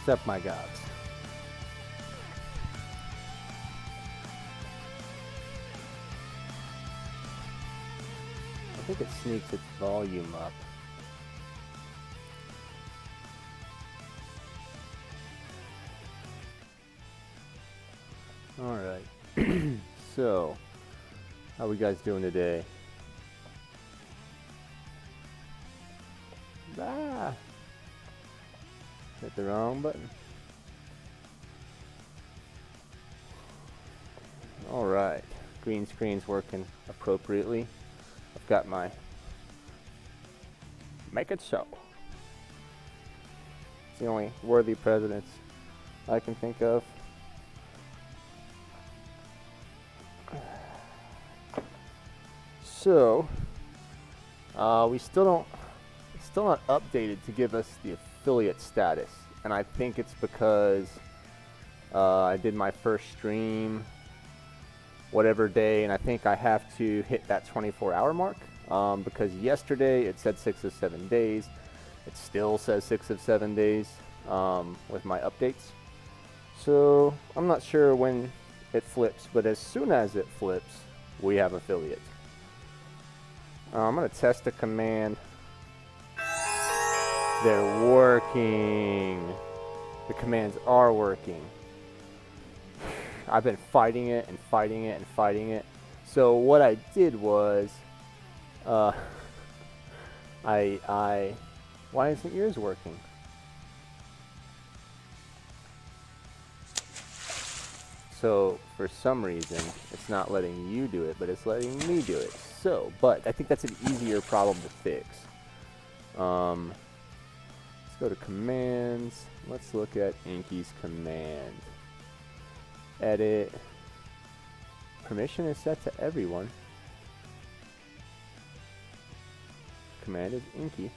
What's up, my gods? I think it sneaks its volume up. Alright. So, how we guys doing today? Ah! Hit the wrong button. Alright. Green screen's working appropriately. I've got my make it so. It's the only worthy presidents I can think of. So, we still not updated to give us the affiliate status, and I think it's because I did my first stream whatever day, and I think I have to hit that 24-hour mark because yesterday it said 6 of 7 days. It still says 6 of 7 days with my updates. So I'm not sure when it flips, but as soon as it flips, we have affiliate. I'm going to test a command. They're working. The commands are working. I've been fighting it and fighting it and fighting it. So what I did was, why isn't yours working? So for some reason, it's not letting you do it, but it's letting me do it. So, but I think that's an easier problem to fix. Let's go to commands. Let's look at Inky's command. Edit. Permission is set to everyone. Command is Inky.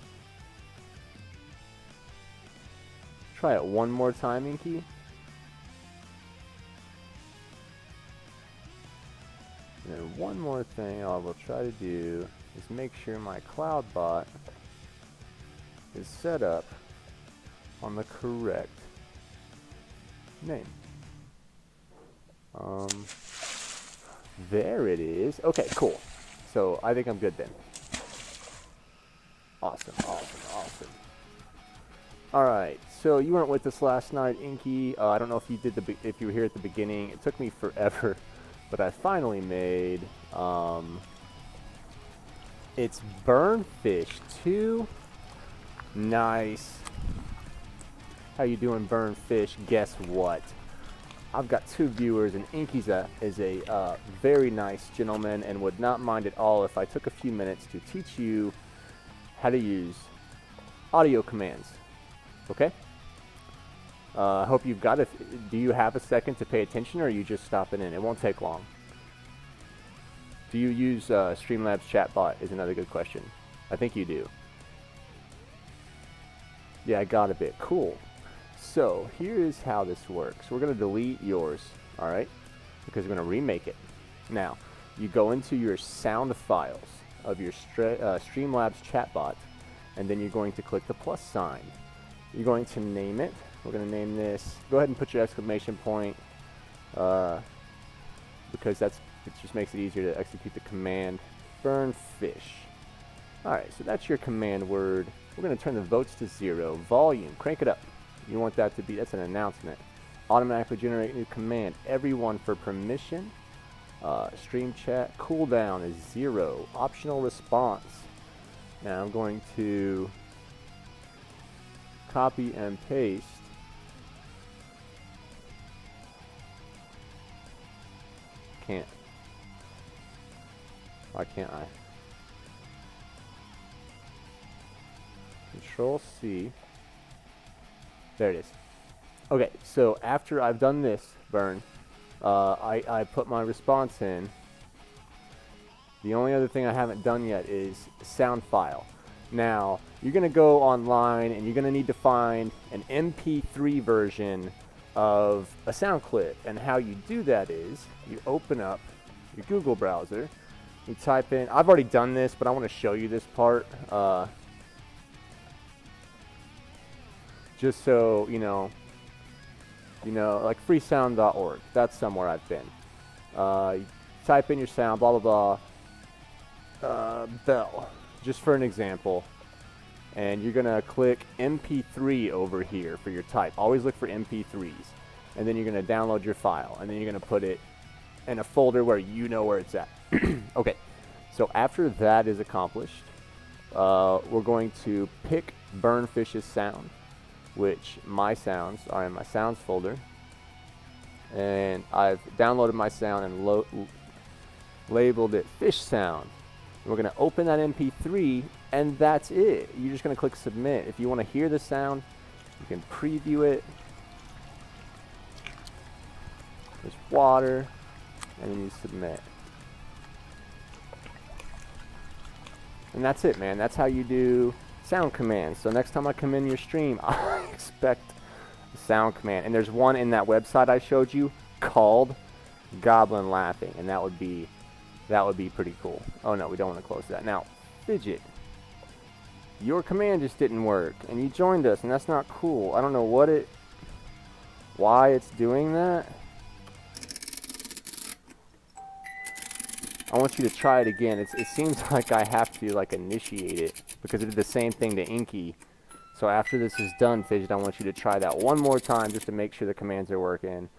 Try it one more time, Inky. And then one more thing I will try to do is make sure my cloud bot is set up on the correct name. There it is. Okay, cool. So I think I'm good then. Awesome, awesome, awesome. Alright, so you weren't with us last night, Inky. I don't know if you did if you were here at the beginning. It took me forever, but I finally made it's Burnfish 2. Nice. How you doing, Burnfish? Guess what? I've got 2 viewers, and Inky's is a very nice gentleman and would not mind at all if I took a few minutes to teach you how to use audio commands. Okay? I hope you've got it. Do you have a second to pay attention, or are you just stopping in? It won't take long. Do you use Streamlabs chatbot is another good question. I think you do. Yeah, I got a bit. Cool. So here is how this works. We're going to delete yours, all right? Because we're going to remake it. Now, you go into your sound files of your Streamlabs chatbot, and then you're going to click the plus sign. You're going to name it. We're going to name this. Go ahead and put your exclamation point because it just makes it easier to execute the command. Burnfish. All right, so that's your command word. We're going to turn the votes to 0. Volume, crank it up. You want that to be, that's an announcement. Automatically generate new command. Everyone for permission. Stream chat. Cooldown is 0. Optional response. Now I'm going to copy and paste. Can't. Why can't I? Control C. There it is. Okay, so after I've done this, Burn, I put my response in. The only other thing I haven't done yet is sound file. Now, you're going to go online and you're going to need to find an MP3 version of a sound clip. And how you do that is you open up your Google browser, you type in, I've already done this, but I want to show you this part. Just so, you know, You know, like freesound.org. That's somewhere I've been. You type in your sound, blah, blah, blah. Bell, just for an example. And you're going to click MP3 over here for your type. Always look for MP3s. And then you're going to download your file. And then you're going to put it in a folder where you know where it's at. Okay, so after that is accomplished, we're going to pick Burnfish's sound, which my sounds are in my sounds folder. And I've downloaded my sound and labeled it fish sound. And we're going to open that MP3, and that's it. You're just going to click submit. If you want to hear the sound, you can preview it. There's water, and then you submit. And that's it, man. That's how you do sound commands. So next time I come in your stream, I expect a sound command. And there's one in that website I showed you called Goblin Laughing, and that would be pretty cool. Oh no, we don't want to close that. Now, Fidget, your command just didn't work, and you joined us, and that's not cool. I don't know why it's doing that. I want you to try it again. It seems like I have to like initiate it because it did the same thing to Inky. So after this is done, Fidget, I want you to try that one more time just to make sure the commands are working.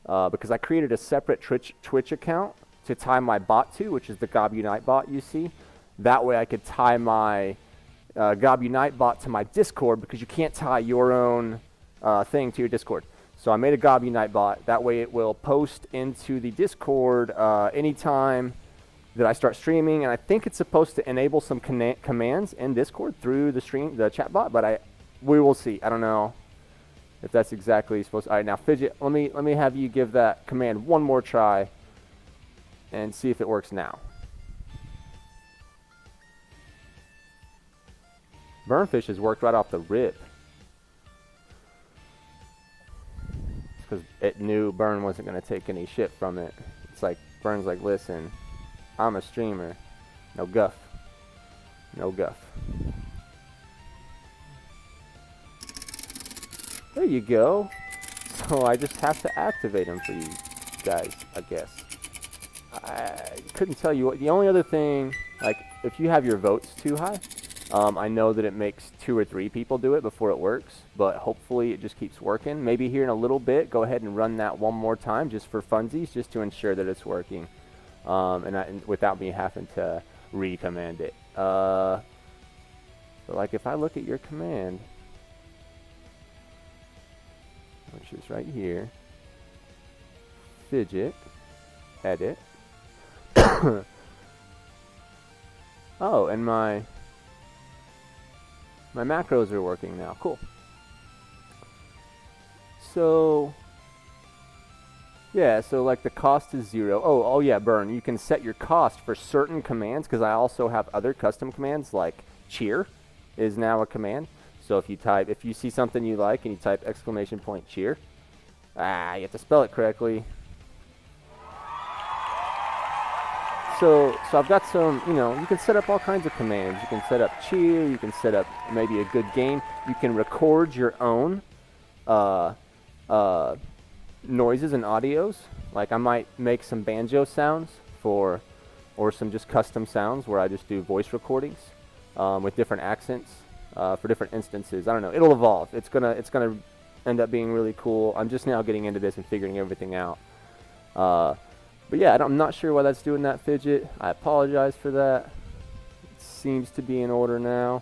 Because I created a separate Twitch account to tie my bot to, which is the Gob Unite bot you see. That way I could tie my Gob Unite bot to my Discord, because you can't tie your own thing to your Discord. So I made a Gob Unite bot. That way it will post into the Discord anytime that I start streaming. And I think it's supposed to enable some commands in Discord through the chat bot, but we will see. I don't know if that's exactly supposed to. All right, now Fidget, let me have you give that command one more try and see if it works now. Burnfish has worked right off the rip. Because it knew Burn wasn't going to take any shit from it. It's like, Burn's like, listen, I'm a streamer. No guff. No guff. There you go. So I just have to activate them for you guys, I guess. I couldn't tell you what. The only other thing, like, if you have your votes too high, I know that it makes 2 or 3 people do it before it works, but hopefully it just keeps working. Maybe here in a little bit, go ahead and run that one more time just for funsies, just to ensure that it's working, and without me having to recommand it. But like if I look at your command, which is right here, Fidget, edit. Oh, and my macros are working now. Cool. So, yeah, so like the cost is 0. Oh yeah, Burn, you can set your cost for certain commands, because I also have other custom commands, like cheer is now a command. So if you see something you like and you type ! cheer, you have to spell it correctly. So I've got some, you can set up all kinds of commands. You can set up cheer, you can set up maybe a good game. You can record your own noises and audios. Like I might make some banjo sounds or some just custom sounds where I just do voice recordings with different accents for different instances. I don't know. It'll evolve. It's gonna end up being really cool. I'm just now getting into this and figuring everything out. But yeah, I'm not sure why that's doing that, Fidget. I apologize for that. It seems to be in order now.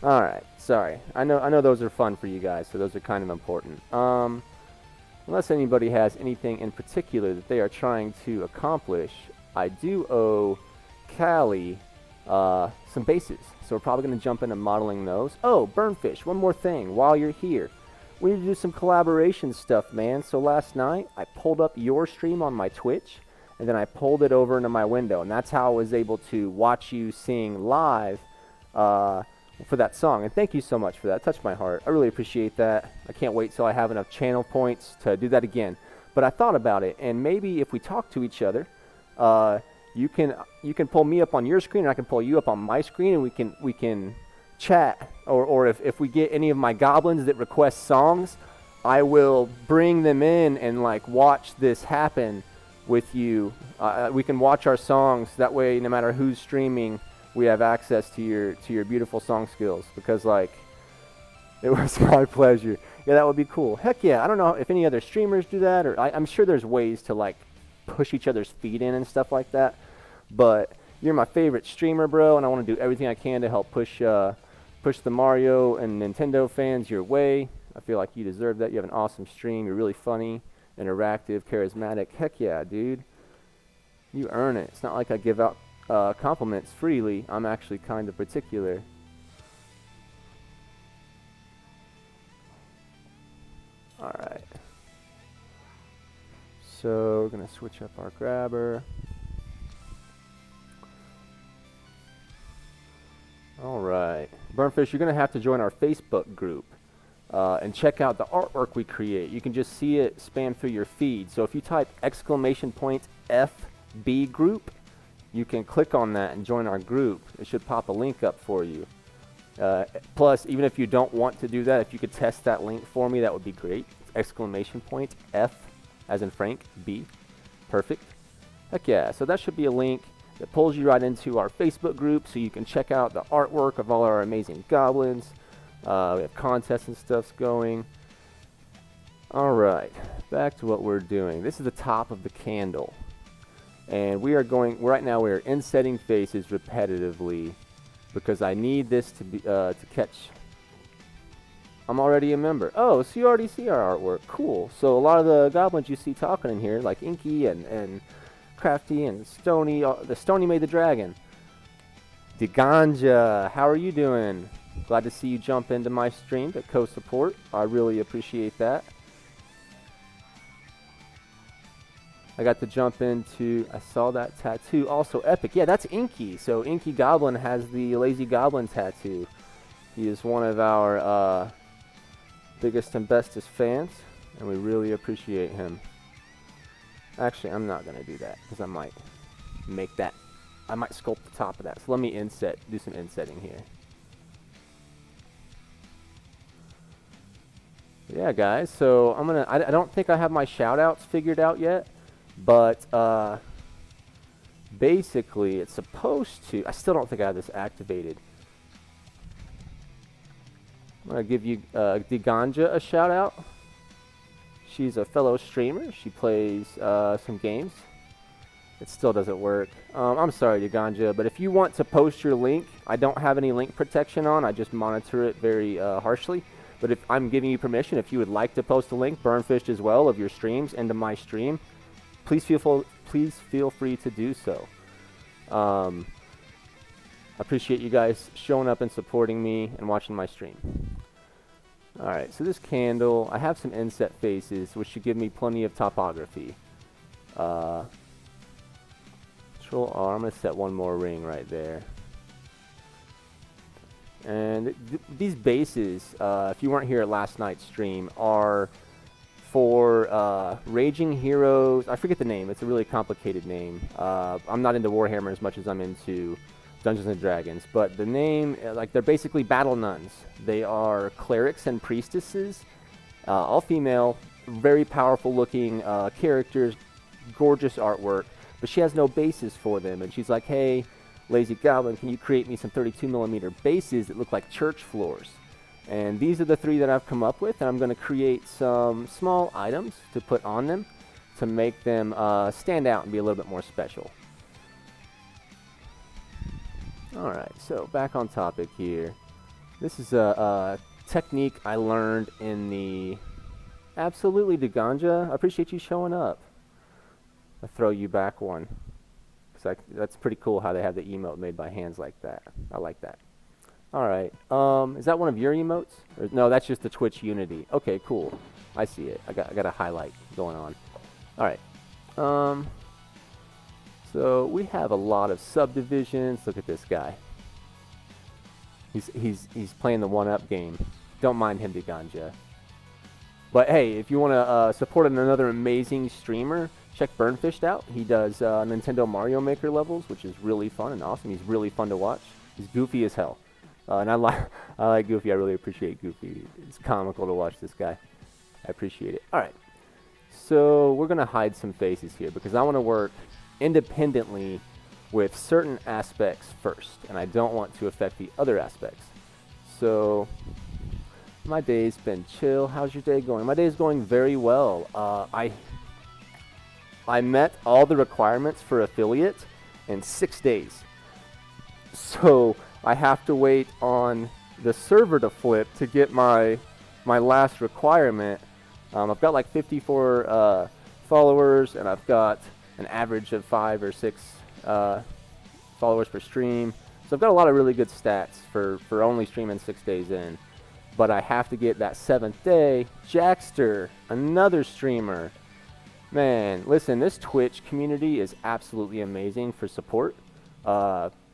Alright, sorry. I know those are fun for you guys, so those are kind of important. Unless anybody has anything in particular that they are trying to accomplish, I do owe Callie some bases. So we're probably going to jump into modeling those. Oh, Burnfish, one more thing while you're here. We need to do some collaboration stuff, man. So last night, I pulled up your stream on my Twitch, and then I pulled it over into my window, and that's how I was able to watch you sing live for that song. And thank you so much for that. It touched my heart. I really appreciate that. I can't wait till I have enough channel points to do that again. But I thought about it, and maybe if we talk to each other, you can pull me up on your screen, and I can pull you up on my screen, and we can chat, or if we get any of my goblins that request songs, I will bring them in and like watch this happen with you. We can watch our songs. That way, no matter who's streaming, we have access to your beautiful song skills. Because like, it was my pleasure. Yeah, that would be cool. Heck yeah. I don't know if any other streamers do that, or I'm sure there's ways to like push each other's feet in and stuff like that. But you're my favorite streamer, bro, and I want to do everything I can to help push the Mario and Nintendo fans your way. I feel like you deserve that. You have an awesome stream. You're really funny, interactive, charismatic. Heck yeah, dude. You earn it. It's not like I give out compliments freely. I'm actually kind of particular. Alright. So we're going to switch up our grabber. Alright. Burnfish, you're going to have to join our Facebook group and check out the artwork we create. You can just see it span through your feed. So if you type !FB group, you can click on that and join our group. It should pop a link up for you. Plus, even if you don't want to do that, if you could test that link for me, that would be great. !F as in Frank, B. Perfect. Heck yeah. So that should be a link that pulls you right into our Facebook group so you can check out the artwork of all our amazing goblins. We have contests and stuff going. Alright, back to what we're doing. This is the top of the candle. And we are going, right now we are insetting faces repetitively because I need this to be to catch. I'm already a member. Oh, so you already see our artwork. Cool. So a lot of the goblins you see talking in here, like Inky and Crafty and Stony, the Stony made the dragon. Diganja, how are you doing? Glad to see you jump into my stream to co-support. I really appreciate that. I got to jump into, I saw that tattoo, also epic. Yeah, that's Inky. So Inky Goblin has the Lazy Goblin tattoo. He is one of our biggest and bestest fans, and we really appreciate him. Actually, I'm not going to do that, because I might make that, I might sculpt the top of that. So let me inset, do some insetting here. Yeah, guys, so I'm going to, I don't think I have my shout-outs figured out yet, but basically it's supposed to, I still don't think I have this activated. I'm going to give you Diganja a shout out. She's a fellow streamer. She plays some games. It still doesn't work. I'm sorry, Diganja, but if you want to post your link, I don't have any link protection on. I just monitor it very harshly. But if I'm giving you permission, if you would like to post a link, Burnfish as well, of your streams into my stream, please feel free to do so. I appreciate you guys showing up and supporting me and watching my stream. Alright, so this candle, I have some inset faces, which should give me plenty of topography. Control R, I'm going to set one more ring right there. And these bases, if you weren't here at last night's stream, are for Raging Heroes. I forget the name, it's a really complicated name. I'm not into Warhammer as much as I'm into Dungeons and Dragons, but the name, like, they're basically battle nuns. They are clerics and priestesses, all female, very powerful looking characters, gorgeous artwork, but she has no bases for them, and she's like, hey, Lazy Goblin, can you create me some 32mm bases that look like church floors? And these are the three that I've come up with, and I'm going to create some small items to put on them to make them stand out and be a little bit more special. Alright, so back on topic here. This is a technique I learned in the... Absolutely, Diganja. I appreciate you showing up. I'll throw you back one. That's pretty cool how they have the emote made by hands like that. I like that. Alright, is that one of your emotes? Or, no, that's just the Twitch Unity. Okay, cool. I see it. I got a highlight going on. Alright. So we have a lot of subdivisions. Look at this guy. He's playing the one-up game. Don't mind him, Diganja. But hey, if you want to support another amazing streamer, check Burnfished out. He does Nintendo Mario Maker levels, which is really fun and awesome. He's really fun to watch. He's goofy as hell. And I like Goofy. I really appreciate Goofy. It's comical to watch this guy. I appreciate it. All right. So we're going to hide some faces here because I want to work independently with certain aspects first, and I don't want to affect the other aspects. So my day's been chill. How's your day going? My day's going very well. I met all the requirements for affiliate in 6 days. So I have to wait on the server to flip to get my last requirement. I've got like 54 followers, and I've got an average of 5 or 6 followers per stream. So I've got a lot of really good stats for only streaming 6 days in. But I have to get that 7th day. Jackster, another streamer. Man, listen, this Twitch community is absolutely amazing for support.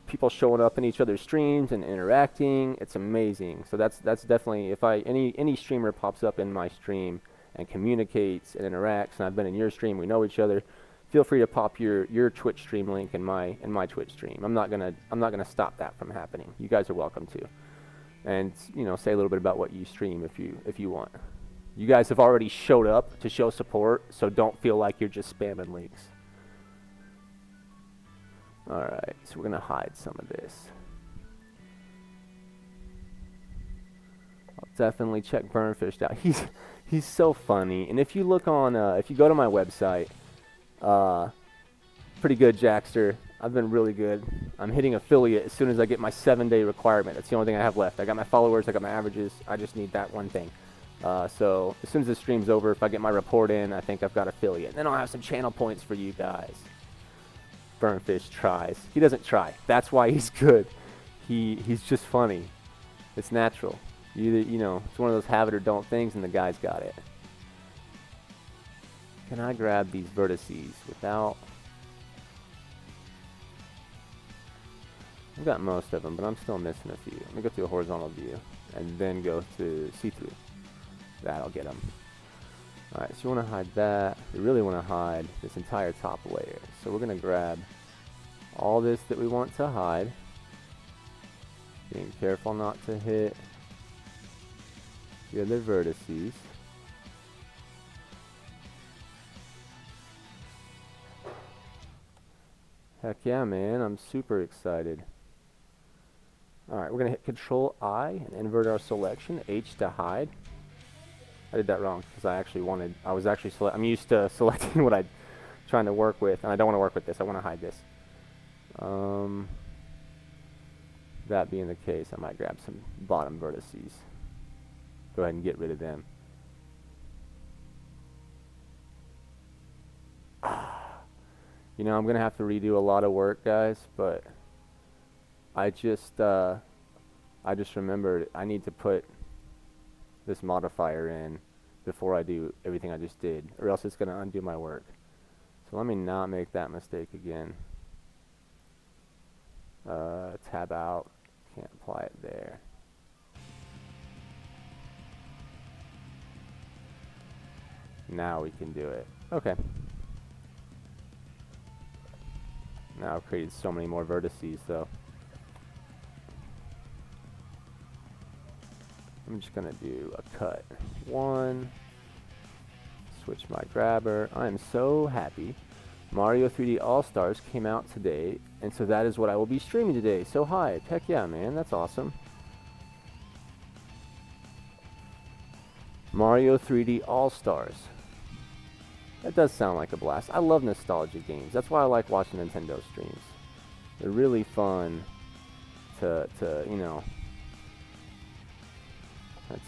People showing up in each other's streams and interacting. It's amazing. So that's definitely, if any streamer pops up in my stream and communicates and interacts, and I've been in your stream, we know each other, feel free to pop your Twitch stream link in my Twitch stream. I'm not gonna stop that from happening. You guys are welcome to. And say a little bit about what you stream if you want. You guys have already showed up to show support, so don't feel like you're just spamming links. Alright, so we're gonna hide some of this. I'll definitely check Burnfish out. He's so funny. And if you look on if you go to my website, pretty good, Jackster. I've been really good. I'm hitting affiliate as soon as I get my 7-day requirement. That's the only thing I have left. I got my followers, I got my averages. I just need that one thing. So as soon as the stream's over, if I get my report in, I think I've got affiliate. And then I'll have some channel points for you guys. Burnfish tries. He doesn't try. That's why he's good. He's just funny. It's natural. It's one of those have it or don't things, and the guy's got it. Can I grab these vertices without... I've got most of them, but I'm still missing a few. Let me go to a horizontal view, and then go to see-through. That'll get them. Alright, so you want to hide that. We really want to hide this entire top layer. So we're going to grab all this that we want to hide. Being careful not to hit the other vertices. Heck yeah, man. I'm super excited. Alright, we're going to hit Control I and invert our selection. H to hide. I did that wrong because I'm used to selecting what I'm trying to work with, and I don't want to work with this. I want to hide this. That being the case, I might grab some bottom vertices. Go ahead and get rid of them. I'm going to have to redo a lot of work, guys, but I just remembered I need to put this modifier in before I do everything I just did, or else it's going to undo my work. So let me not make that mistake again. Tab out. Can't apply it there. Now we can do it. Okay. Now I've created so many more vertices, though. I'm just going to do a cut. 1. Switch my grabber. I am so happy. Mario 3D All-Stars came out today, and so that is what I will be streaming today. So hi. Heck yeah, man. That's awesome. Mario 3D All-Stars. That does sound like a blast. I love nostalgia games. That's why I like watching Nintendo streams. They're really fun to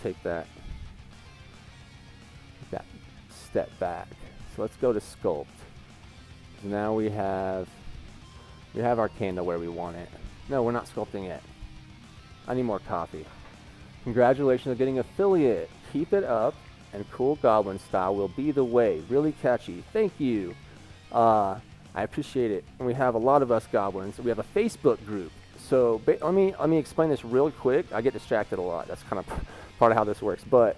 take that step back. So let's go to Sculpt. So now we have our candle where we want it. No, we're not sculpting yet. I need more coffee. Congratulations on getting affiliate. Keep it up, and Cool Goblin Style will be the way. Really catchy. Thank you. I appreciate it. And we have a lot of us goblins. We have a Facebook group. So let me explain this real quick. I get distracted a lot. That's kind of part of how this works. But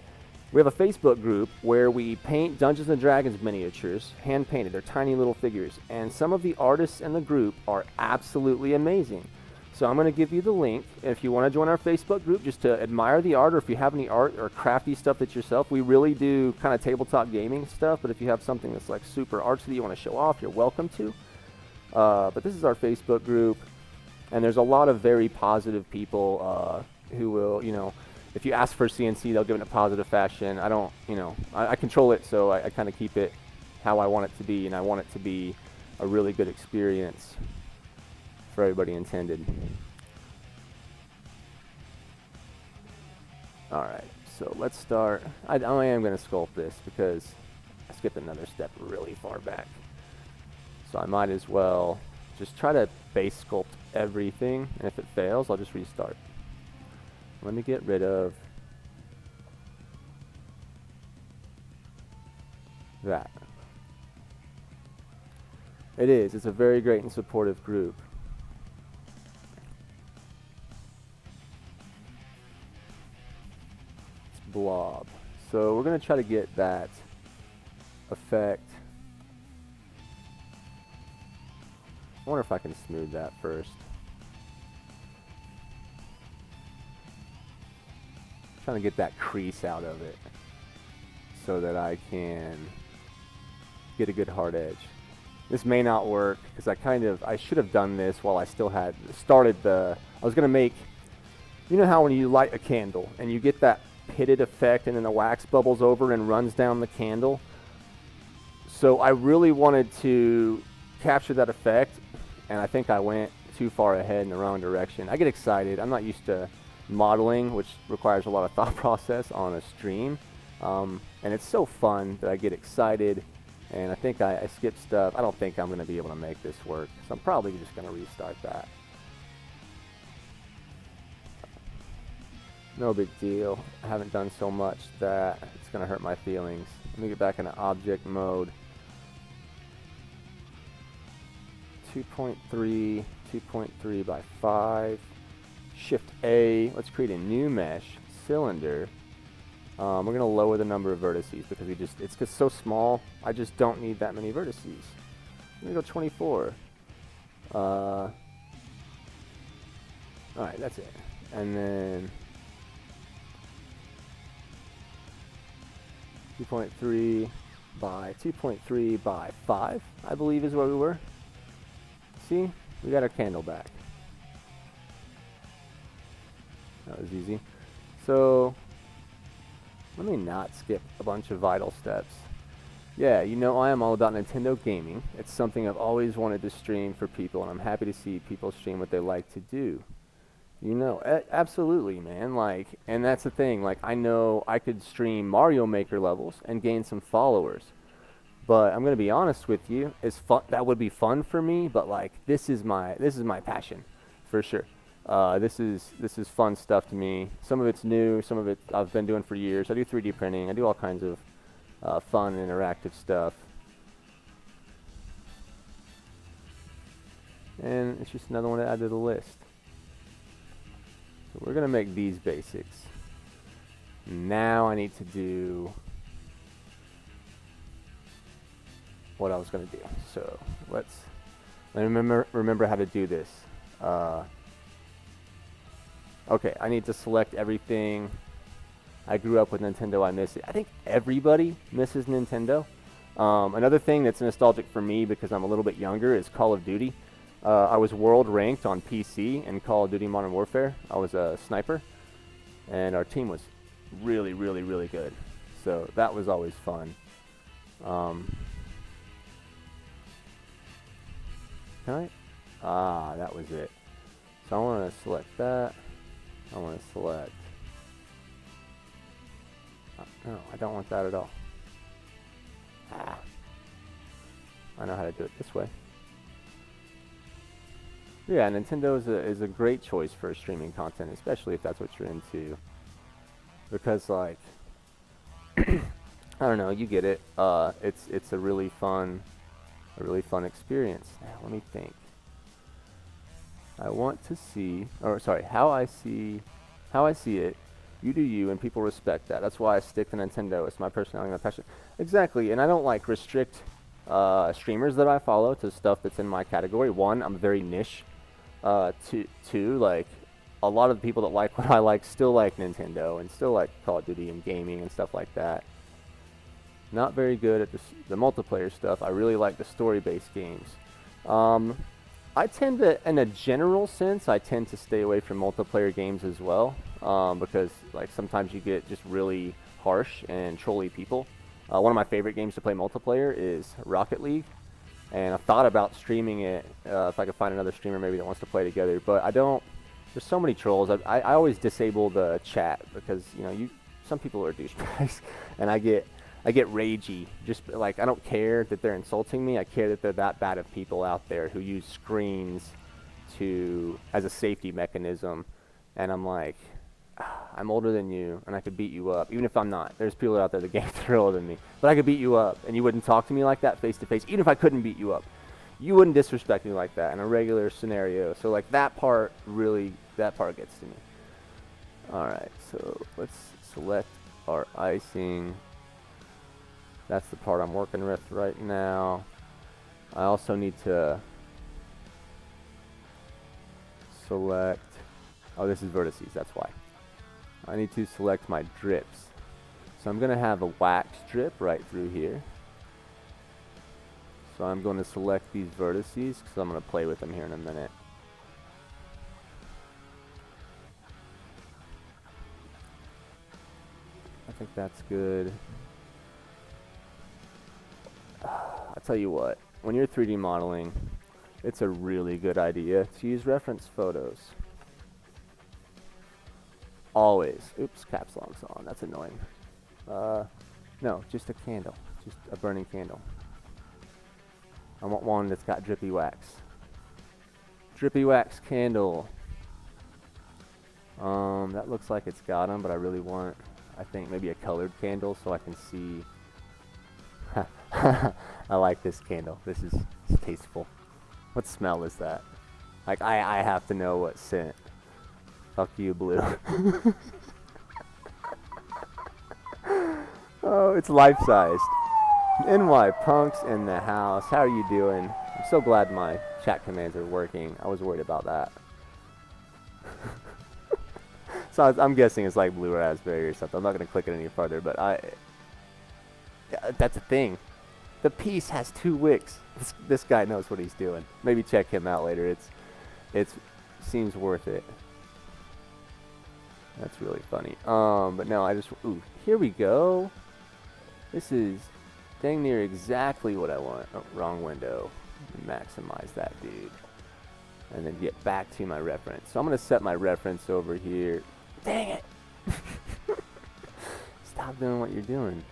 we have a Facebook group where we paint Dungeons & Dragons miniatures, hand-painted. They're tiny little figures. And some of the artists in the group are absolutely amazing. So I'm going to give you the link. If you want to join our Facebook group just to admire the art, or if you have any art or crafty stuff that's yourself, we really do kind of tabletop gaming stuff. But if you have something that's like super artsy that you want to show off, you're welcome to. But this is our Facebook group, and there's a lot of very positive people who will, you know, if you ask for CNC, they'll give it in a positive fashion. I don't, you know, I control it, so I kind of keep it how I want it to be, and I want it to be a really good experience for everybody intended. Alright, so let's start. I am going to sculpt this because I skipped another step really far back. So I might as well just try to base sculpt everything, and if it fails, I'll just restart. Let me get rid of that. It's a very great and supportive group. It's blob. So we're going to try to get that effect. I wonder if I can smooth that first. Trying to get that crease out of it so that I can get a good hard edge. This may not work because I should have done this while I still had started I was going to make, you know how when you light a candle and you get that pitted effect and then the wax bubbles over and runs down the candle? So I really wanted to capture that effect, and I think I went too far ahead in the wrong direction. I get excited. I'm not used to modeling, which requires a lot of thought process on a stream, and it's so fun that I get excited, and I think I skipped stuff. I don't think I'm going to be able to make this work, so I'm probably just going to restart that. No big deal. I haven't done so much that it's going to hurt my feelings. Let me get back into object mode. 2.3, 2.3 by 5. Shift A, let's create a new mesh cylinder. We're going to lower the number of vertices because it's just so small. I just don't need that many vertices. I'm going to go 24. Alright, that's it. And then 2.3 by 2.3 by 5, I believe is where we were. See, we got our candle back. That was easy. So let me not skip a bunch of vital steps. Yeah, you know I am all about Nintendo gaming. It's something I've always wanted to stream for people, and I'm happy to see people stream what they like to do. You know, absolutely, man. Like, and that's the thing. Like, I know I could stream Mario Maker levels and gain some followers, but I'm gonna be honest with you. It's fun. That would be fun for me, but like, this is my passion, for sure. This is fun stuff to me. Some of it's new, some of it I've been doing for years. I do 3D printing. I do all kinds of fun and interactive stuff. And it's just another one to add to the list. So we're going to make these basics. Now I need to do what I was going to do. So let me remember how to do this. Okay, I need to select everything. I grew up with Nintendo, I miss it. I think everybody misses Nintendo. Another thing that's nostalgic for me because I'm a little bit younger is Call of Duty. I was world ranked on PC in Call of Duty Modern Warfare. I was a sniper, and our team was really, really, really good. So that was always fun. Can I? That was it. So I want to select that. I want to select... no, I don't want that at all. I know how to do it this way. Yeah, Nintendo is a great choice for streaming content, especially if that's what you're into. Because, like, I don't know, you get it. It's a really fun experience. Now, let me think. I want to see, or sorry, how I see it. You do you, and people respect that. That's why I stick to Nintendo. It's my personality, my passion. Exactly, and I don't like restrict streamers that I follow to stuff that's in my category. One, I'm very niche. too. Like, a lot of the people that like what I like still like Nintendo and still like Call of Duty and gaming and stuff like that. Not very good at the multiplayer stuff. I really like the story-based games. I tend to, in a general sense, I tend to stay away from multiplayer games as well, because like sometimes you get just really harsh and trolly people. One of my favorite games to play multiplayer is Rocket League, and I've thought about streaming it if I could find another streamer maybe that wants to play together. But I don't. There's so many trolls. I always disable the chat because some people are douchebags, and I get ragey. Just like, I don't care that they're insulting me. I care that they're that bad of people out there who use screens as a safety mechanism. And I'm like, I'm older than you, and I could beat you up, even if I'm not. There's people out there that game are older than me, but I could beat you up, and you wouldn't talk to me like that face to face. Even if I couldn't beat you up, you wouldn't disrespect me like that in a regular scenario. So like that part gets to me. All right, so let's select our icing. That's the part I'm working with right now. I also need to select, oh, this is vertices, that's why. I need to select my drips. So I'm gonna have a wax drip right through here. So I'm going to select these vertices because I'm going to play with them here in a minute. I think that's good. I'll tell you what, when you're 3D modeling, it's a really good idea to use reference photos. Always. Oops, caps lock's on. That's annoying. No, just a candle. Just a burning candle. I want one that's got drippy wax. Drippy wax candle. That looks like it's got them, but I really want, I think, maybe a colored candle so I can see. I like this candle. This is tasteful. What smell is that? Like, I have to know what scent. Fuck you, blue. Oh, it's life-sized. NY Punks in the house. How are you doing? I'm so glad my chat commands are working. I was worried about that. So I'm guessing it's like blue raspberry or something. I'm not going to click it any further, but yeah, that's a thing. The piece has 2 wicks. This guy knows what he's doing. Maybe check him out later. It seems worth it. That's really funny. But no, ooh, here we go. This is dang near exactly what I want. Oh, wrong window. Maximize that, dude. And then get back to my reference. So I'm going to set my reference over here. Dang it! Stop doing what you're doing.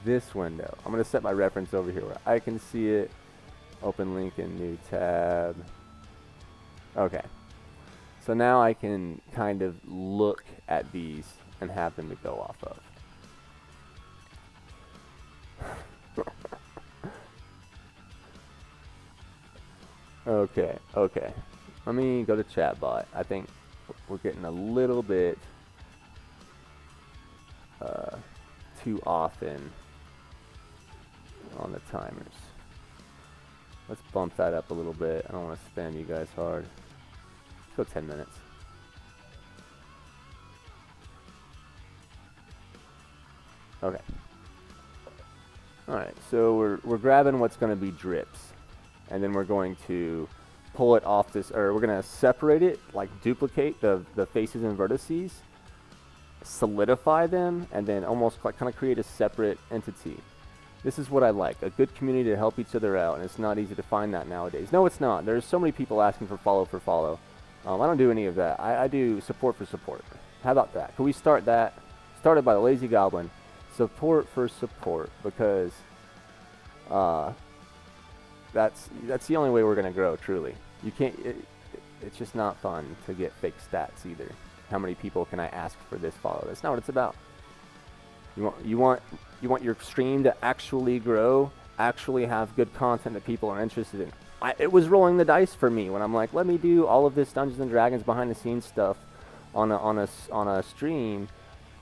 This window. I'm going to set my reference over here where I can see it. Open link in new tab. Okay. So now I can kind of look at these and have them to go off of. Okay. Let me go to chatbot. I think we're getting a little bit too often on the timers. Let's bump that up a little bit. I don't want to spam you guys hard. Let's go 10 minutes. Okay. Alright, so we're grabbing what's going to be drips. And then we're going to pull it off this, or we're going to separate it, like duplicate the faces and vertices, solidify them, and then almost like kind of create a separate entity. This is what I like, a good community to help each other out, and it's not easy to find that nowadays. No, it's not. There's so many people asking for follow. I don't do any of that. I do support for support. How about that? Can we start that? Started by the Lazy Goblin. Support for support, because that's the only way we're going to grow, truly. You can't, it's just not fun to get fake stats either. How many people can I ask for this follow? That's not what it's about. You want your stream to actually grow, actually have good content that people are interested in. It was rolling the dice for me when I'm like, let me do all of this Dungeons and Dragons behind the scenes stuff on a stream.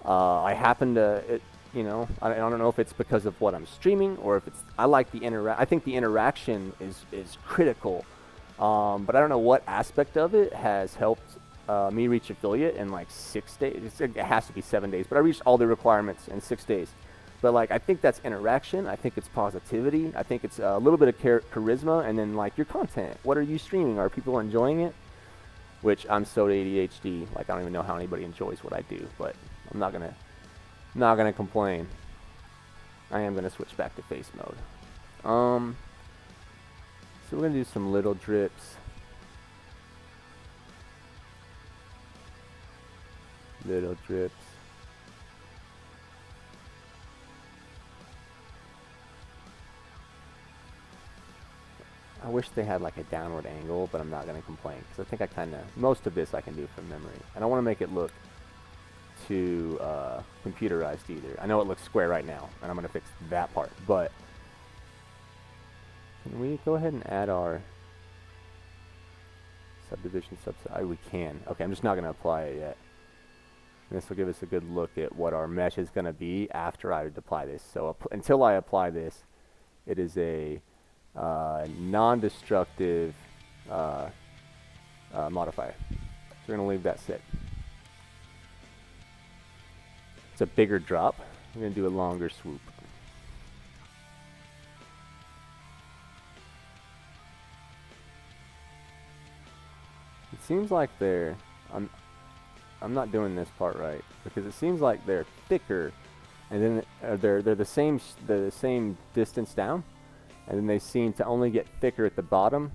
I happened to You know, I don't know if it's because of what I'm streaming or if it's, I like the I think the interaction is critical. But I don't know what aspect of it has helped me reach affiliate in like 6 days. It has to be 7 days, but I reached all the requirements in 6 days. But like, I think that's interaction. I think it's positivity. I think it's a little bit of charisma, and then like your content. What are you streaming? Are people enjoying it? Which I'm so ADHD, like I don't even know how anybody enjoys what I do, but I'm not gonna complain. I am gonna switch back to face mode. So we're gonna do some little drips. Little drips. I wish they had like a downward angle, but I'm not going to complain because I think most of this I can do from memory. I don't want to make it look too computerized either. I know it looks square right now, and I'm going to fix that part, but can we go ahead and add our subdivision subset? We can. Okay, I'm just not going to apply it yet. This will give us a good look at what our mesh is going to be after I apply this. So until I apply this, it is a non-destructive modifier. So we're going to leave that set. It's a bigger drop. We're going to do a longer swoop. It seems like I'm not doing this part right because it seems like they're thicker, and then they're the same distance down, and then they seem to only get thicker at the bottom,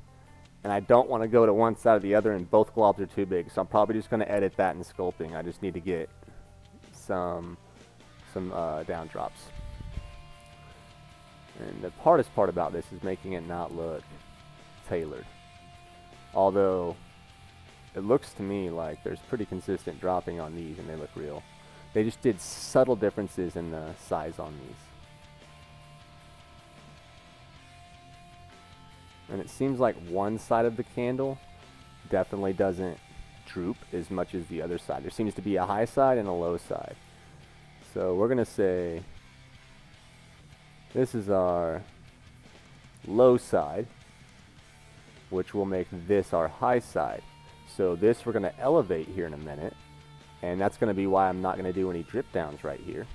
and I don't want to go to one side or the other, and both globs are too big, so I'm probably just going to edit that in sculpting. I just need to get some down drops. And the hardest part about this is making it not look tailored. Although it looks to me like there's pretty consistent dropping on these and they look real. They just did subtle differences in the size on these. And it seems like one side of the candle definitely doesn't droop as much as the other side. There seems to be a high side and a low side. So we're going to say this is our low side, which will make this our high side. So this we're going to elevate here in a minute, and that's going to be why I'm not going to do any drip downs right here.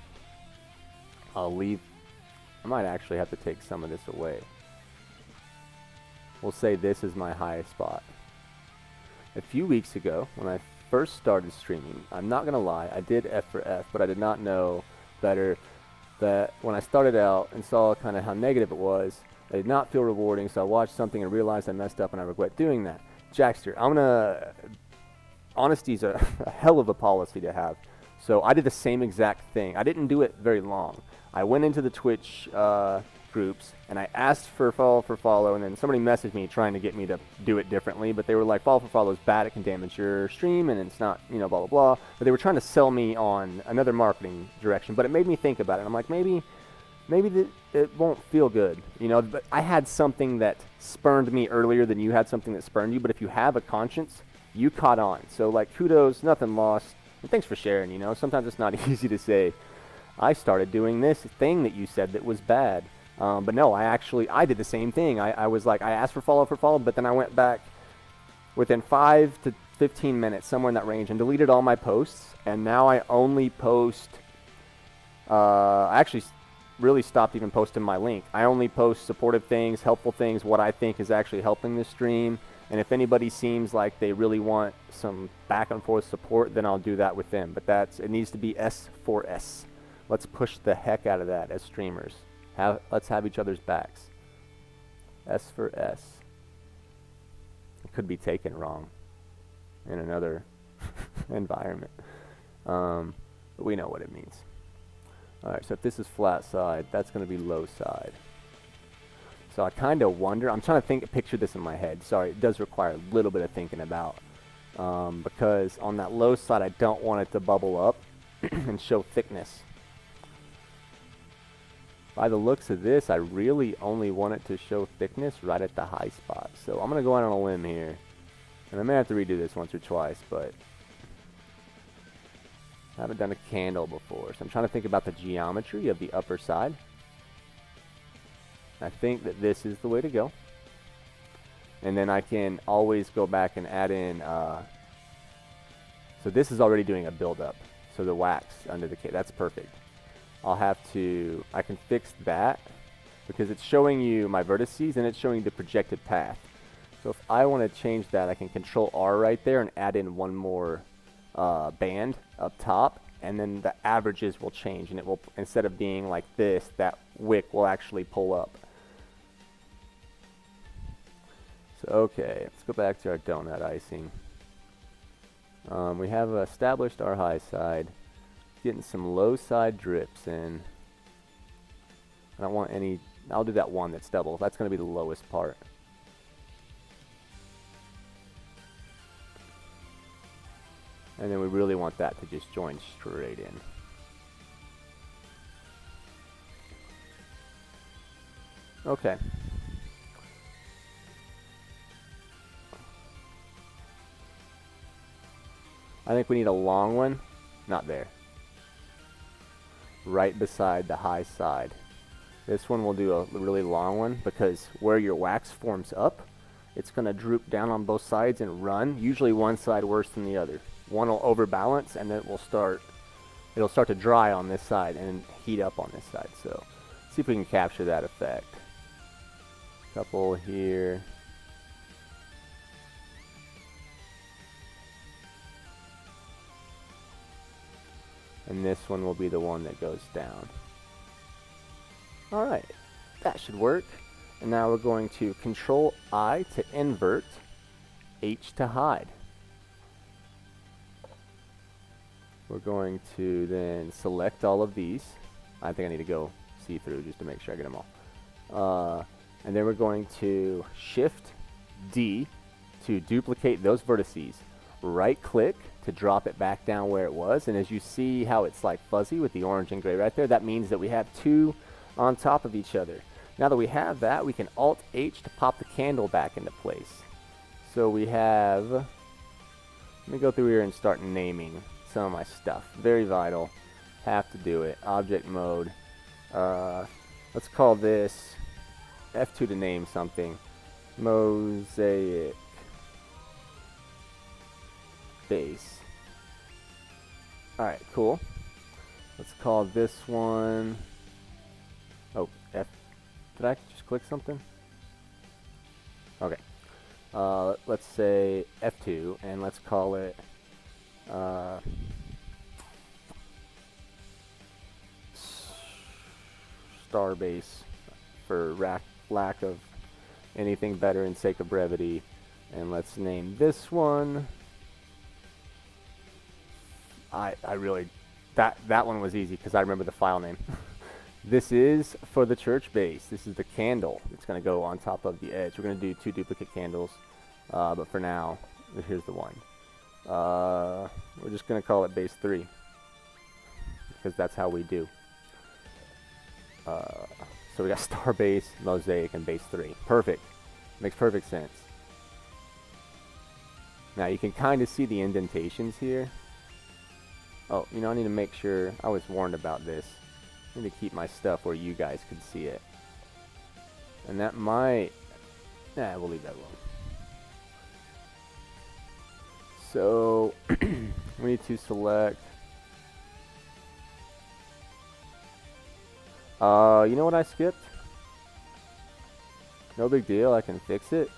I might actually have to take some of this away. We'll say this is my highest spot. A few weeks ago, when I first started streaming, I'm not going to lie, I did F for F, but I did not know better that when I started out and saw kind of how negative it was, it did not feel rewarding, so I watched something and realized I messed up and I regret doing that. Jackster, honesty is a hell of a policy to have. So I did the same exact thing. I didn't do it very long. I went into the Twitch groups and I asked for follow, and then somebody messaged me trying to get me to do it differently, but they were like, follow is bad, it can damage your stream, and it's not, you know, blah, blah, blah. But they were trying to sell me on another marketing direction, but it made me think about it. I'm like, maybe it won't feel good, you know, but I had something that spurned me earlier than you had something that spurned you, but if you have a conscience, you caught on. So like, kudos, nothing lost, and thanks for sharing, you know. Sometimes it's not easy to say, I started doing this thing that you said that was bad. But no, I did the same thing. I was like, I asked for follow, but then I went back within 5 to 15 minutes, somewhere in that range, and deleted all my posts, and now I only post, I actually really stopped even posting my link. I only post supportive things, helpful things, what I think is actually helping the stream, and if anybody seems like they really want some back and forth support, then I'll do that with them. But it needs to be S for S. Let's push the heck out of that as streamers. Let's have each other's backs. S for S. It could be taken wrong in another environment. But we know what it means. Alright, so if this is flat side, that's going to be low side. So I kind of wonder, I'm trying to picture this in my head. Sorry, it does require a little bit of thinking about. Because on that low side, I don't want it to bubble up and show thickness. By the looks of this, I really only want it to show thickness right at the high spot. So I'm going to go out on a limb here. And I may have to redo this once or twice, but I haven't done a candle before, so I'm trying to think about the geometry of the upper side. I think that this is the way to go. And then I can always go back and add in, so this is already doing a build-up. So the wax under the cake, that's perfect. I can fix that because it's showing you my vertices and it's showing the projected path. So if I want to change that, I can Control R right there and add in one more band up top, and then the averages will change, and it will, instead of being like this, that wick will actually pull up. So okay, let's go back to our donut icing. We have established our high side, getting some low side drips in. I don't want any, I'll do that one that's double. That's going to be the lowest part. And then we really want that to just join straight in. Okay. I think we need a long one. Not there. Right beside the high side. This one will do a really long one because where your wax forms up, it's going to droop down on both sides and run. Usually one side worse than the other. One will overbalance, and then it'll start to dry on this side and heat up on this side. So see if we can capture that effect. Couple here. And this one will be the one that goes down. Alright, that should work. And now we're going to Control I to invert, H to hide. We're going to then select all of these. I think I need to go see through just to make sure I get them all. And then we're going to Shift D to duplicate those vertices. Right click to drop it back down where it was. And as you see how it's like fuzzy with the orange and gray right there, that means that we have two on top of each other. Now that we have that, we can Alt H to pop the candle back into place. So we have, let me go through here and start naming some of my stuff. Very vital. Have to do it. Object mode. Let's call this F2 to name something. Mosaic base. Alright, cool. Let's call this one, oh, F. Did I just click something? Okay. Let's say F2, and let's call it star base for lack of anything better and sake of brevity. And let's name this one. I really, that one was easy because I remember the file name. This is for the church base. This is the candle. It's going to go on top of the edge. We're going to do 2 duplicate candles, but for now, here's the one. We're just going to call it base 3 because that's how we do. So we got star base, mosaic, and base 3. Perfect. Makes perfect sense. Now you can kind of see the indentations here. Oh, you know, I need to make sure, I was warned about this. I need to keep my stuff where you guys can see it. And that might, nah, we'll leave that alone. So, we need to select, you know what I skipped? No big deal, I can fix it.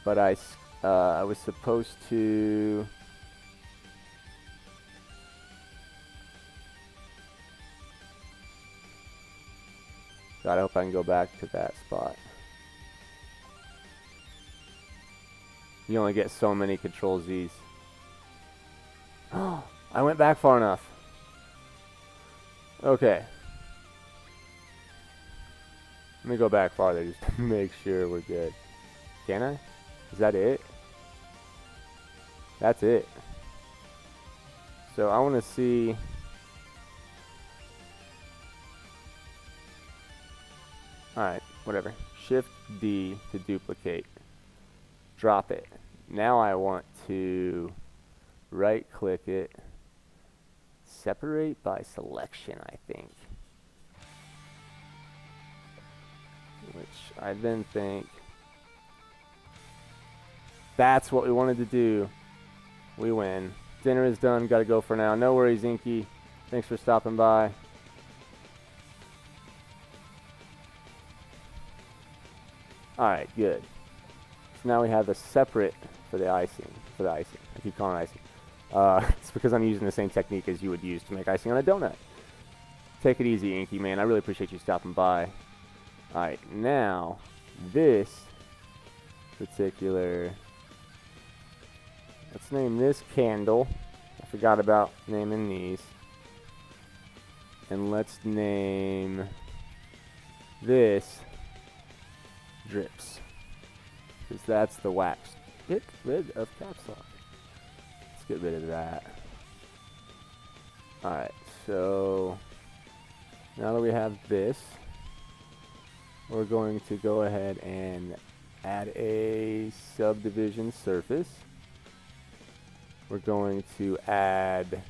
But I was supposed to, God, I hope I can go back to that spot. You only get so many Control Z's. Oh, I went back far enough. Okay. Let me go back farther just to make sure we're good. Can I? Is that it? That's it. So I want to see. Alright, whatever. Shift D to duplicate. Drop it. now I want to right click it, separate by selection, I think. Which I then think that's what we wanted to do. We win. Dinner is done. Got to go for now. No worries, Inky. Thanks for stopping by. All right, good. So now we have a separate for the icing. I keep calling it icing. It's because I'm using the same technique as you would use to make icing on a donut. Take it easy, Inky, man. I really appreciate you stopping by. All right, now this particular, let's name this candle. I forgot about naming these. And let's name this drips, because that's the wax. Get rid of caps lock. Let's get rid of that. Alright, so now that we have this, we're going to go ahead and add a subdivision surface. We're going to add,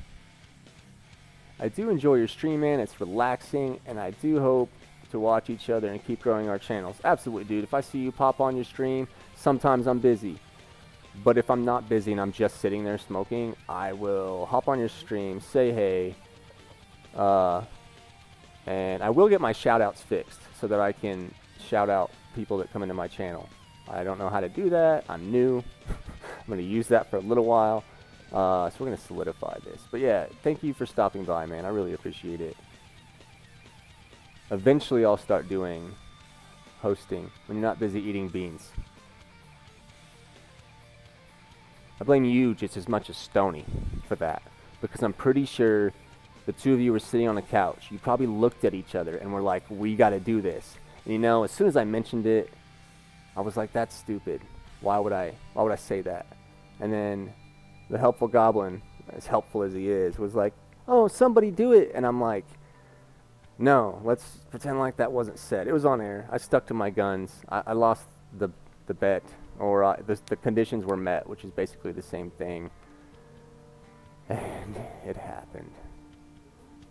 I do enjoy your stream, man. It's relaxing, and I do hope to watch each other and keep growing our channels. Absolutely, dude. If I see you pop on your stream, sometimes I'm busy. But if I'm not busy and I'm just sitting there smoking, I will hop on your stream, say hey, and I will get my shout-outs fixed so that I can shout out people that come into my channel. I don't know how to do that. I'm new. I'm going to use that for a little while. So we're going to solidify this. But yeah, thank you for stopping by, man. I really appreciate it. Eventually I'll start doing hosting when you're not busy eating beans. I blame you just as much as Stony for that, because I'm pretty sure the two of you were sitting on the couch. You probably looked at each other and were like, we got to do this. And you know, as soon as I mentioned it, I was like, that's stupid. Why would I say that? And then the helpful goblin, as helpful as he is, was like, oh, somebody do it. And I'm like, no, let's pretend like that wasn't said. It was on air. I stuck to my guns. I lost the bet, or the conditions were met, which is basically the same thing. And it happened.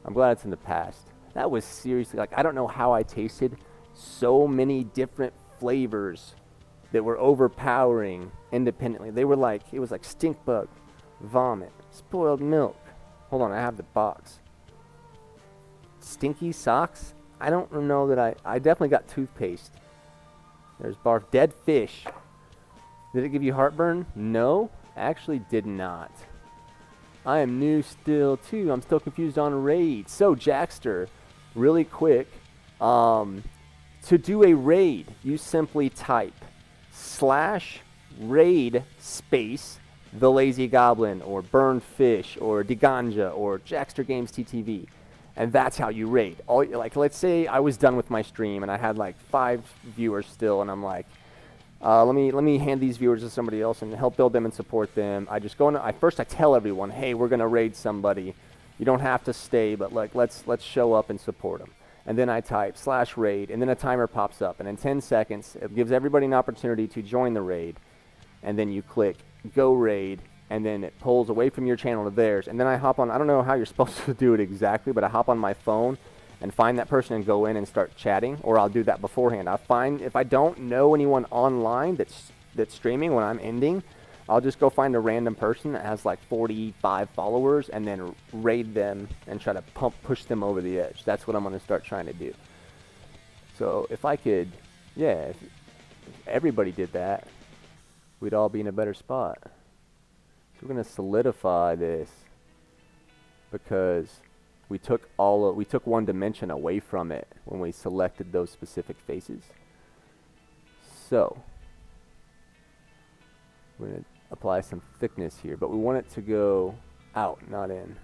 I'm glad it's in the past. That was seriously, like, I don't know how I tasted so many different flavors that were overpowering independently. They were like, it was like stink bug, vomit, spoiled milk. Hold on, I have the box. Stinky socks? I don't know that I definitely got toothpaste. There's barf. Dead fish. Did it give you heartburn? No, actually did not. I am new still too. I'm still confused on raid. So Jackster, really quick, to do a raid, you simply type /raid space the Lazy Goblin or Burned Fish or Diganja or Jackster Games TTV. And that's how you raid. Like, let's say I was done with my stream and I had like 5 viewers still, and I'm like, let me hand these viewers to somebody else and help build them and support them. I just go in. First I tell everyone, hey, we're gonna raid somebody. You don't have to stay, but like let's show up and support them. And then I type /raid, and then a timer pops up, and in 10 seconds it gives everybody an opportunity to join the raid. And then you click go raid, and then it pulls away from your channel to theirs. And then I hop on, I don't know how you're supposed to do it exactly, but I hop on my phone and find that person and go in and start chatting, or I'll do that beforehand. I find if I don't know anyone online that's streaming when I'm ending, I'll just go find a random person that has like 45 followers and then raid them and try to push them over the edge. That's what I'm going to start trying to do. So if I could, yeah, if everybody did that, we'd all be in a better spot. So we're going to solidify this because we took one dimension away from it when we selected those specific faces. So we're going to apply some thickness here, but we want it to go out, not in.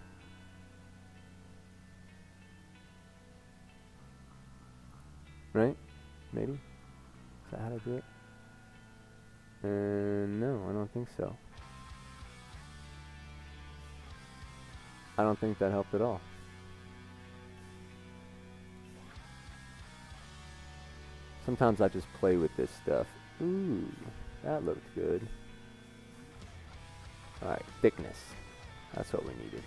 Right? Maybe? Is that how to do it? No, I don't think so. I don't think that helped at all. Sometimes I just play with this stuff. Ooh, that looked good. Alright, thickness. That's what we needed.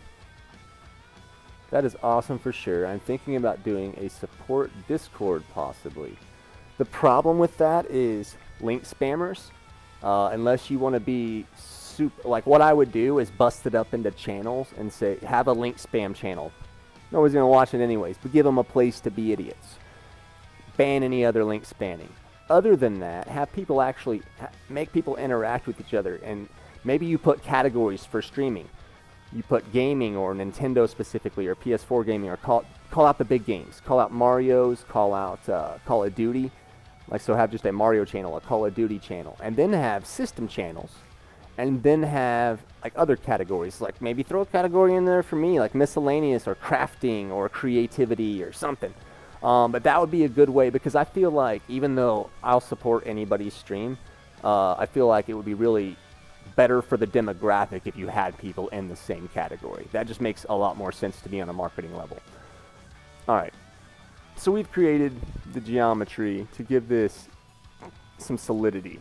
That is awesome for sure. I'm thinking about doing a support Discord possibly. The problem with that is link spammers. Unless you want to be super, like what I would do is bust it up into channels and say, have a link spam channel. Nobody's going to watch it anyways, but give them a place to be idiots. Ban any other link spamming. Other than that, have people actually make people interact with each other, and maybe you put categories for streaming. You put gaming or Nintendo specifically, or PS4 gaming, or call out the big games. Call out Mario's, call out Call of Duty. Like, so have just a Mario channel, a Call of Duty channel, and then have system channels, and then have like other categories. Like maybe throw a category in there for me, like miscellaneous or crafting or creativity or something. But that would be a good way, because I feel like even though I'll support anybody's stream, I feel like it would be really better for the demographic if you had people in the same category. That just makes a lot more sense to me on a marketing level. All right. So we've created the geometry to give this some solidity.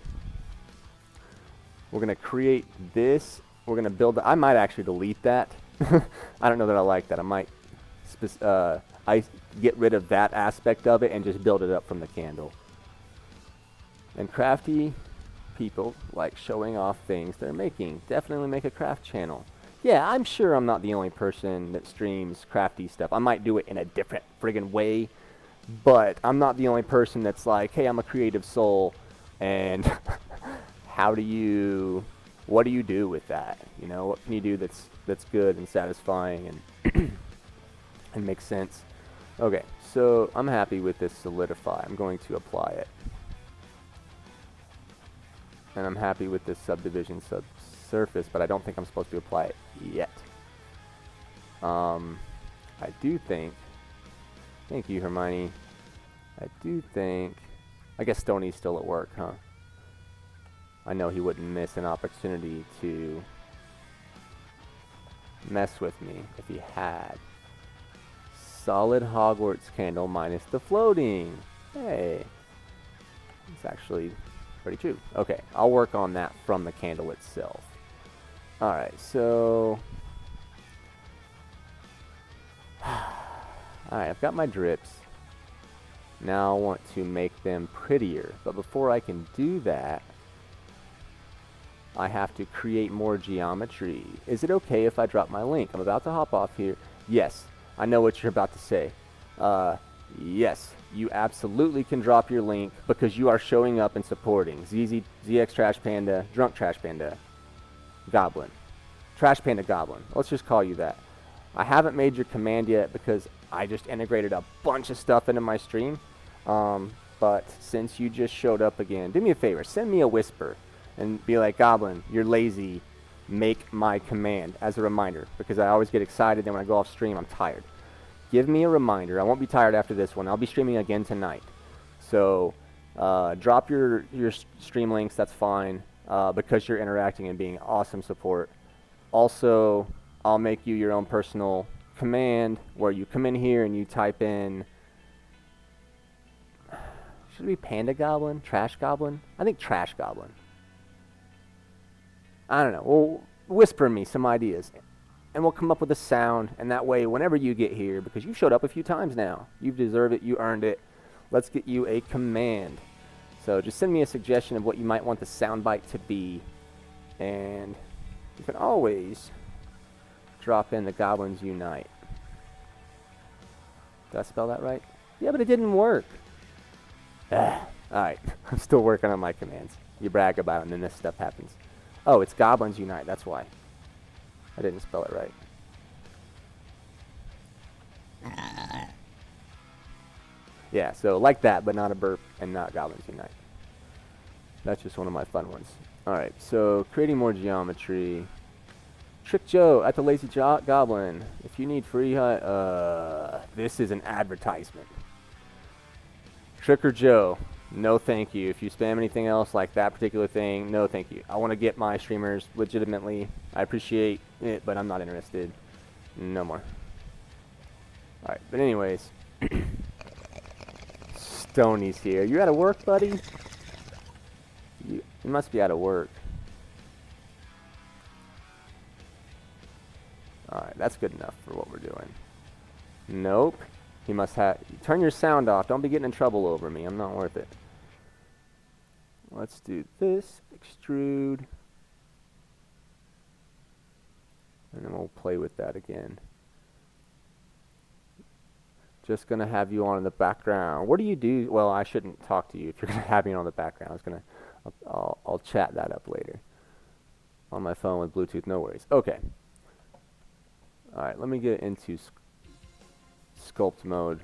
We're going to create this. We're going to build I might actually delete that. I don't know that I like that. I might get rid of that aspect of it and just build it up from the candle. And crafty people like showing off things they're making. Definitely make a craft channel. Yeah, I'm sure I'm not the only person that streams crafty stuff. I might do it in a different friggin' way, but I'm not the only person that's like, hey, I'm a creative soul, and what do you do with that? You know, what can you do that's good and satisfying and and makes sense? Okay, so I'm happy with this solidify. I'm going to apply it. And I'm happy with this subdivision surface, but I don't think I'm supposed to apply it yet. I do think, thank you, Hermione. I do think, I guess Stoney's still at work, huh? I know he wouldn't miss an opportunity to mess with me if he had. Solid Hogwarts candle minus the floating. Hey, it's actually pretty true. Okay, I'll work on that from the candle itself. Alright, so alright, I've got my drips. Now I want to make them prettier, but before I can do that, I have to create more geometry. Is it okay if I drop my link? I'm about to hop off here. Yes, I know what you're about to say. Yes, you absolutely can drop your link because you are showing up and supporting ZX Trash Panda, Drunk Trash Panda, Goblin. Trash Panda Goblin. Let's just call you that. I haven't made your command yet because I just integrated a bunch of stuff into my stream. But since you just showed up again, do me a favor, send me a whisper and be like, Goblin, you're lazy, make my command as a reminder, because I always get excited, then when I go off stream, I'm tired. Give me a reminder. I won't be tired after this one. I'll be streaming again tonight. So drop your stream links, that's fine, because you're interacting and being awesome support. Also, I'll make you your own personal command where you come in here and you type in, should it be Panda Goblin? Trash Goblin? I think Trash Goblin. I don't know. Well, whisper me some ideas, and we'll come up with a sound, and that way, whenever you get here, because you've showed up a few times now, you deserve it, you earned it, let's get you a command. So just send me a suggestion of what you might want the soundbite to be, and you can always drop in the Goblins Unite. Did I spell that right? Yeah, but it didn't work. Alright, I'm still working on my commands. You brag about it, and then this stuff happens. Oh, it's Goblins Unite, that's why. I didn't spell it right. Yeah, so like that, but not a burp, and not Goblins Unite. That's just one of my fun ones. Alright, so creating more geometry. Trick Joe at the Lazy Goblin. If you need free this is an advertisement. Tricker Joe. No thank you. If you spam anything else like that particular thing, no thank you. I want to get my streamers legitimately. I appreciate it, but I'm not interested. No more. Alright, but anyways. Stoney's here. You out of work, buddy? You must be out of work. Alright, that's good enough for what we're doing. Nope. He must have... Turn your sound off. Don't be getting in trouble over me. I'm not worth it. Let's do this. Extrude. And then we'll play with that again. Just going to have you on in the background. What do you do? Well, I shouldn't talk to you if you're going to have me on the background. I was going to... I'll chat that up later. On my phone with Bluetooth. No worries. Okay. Alright, let me get into sculpt mode,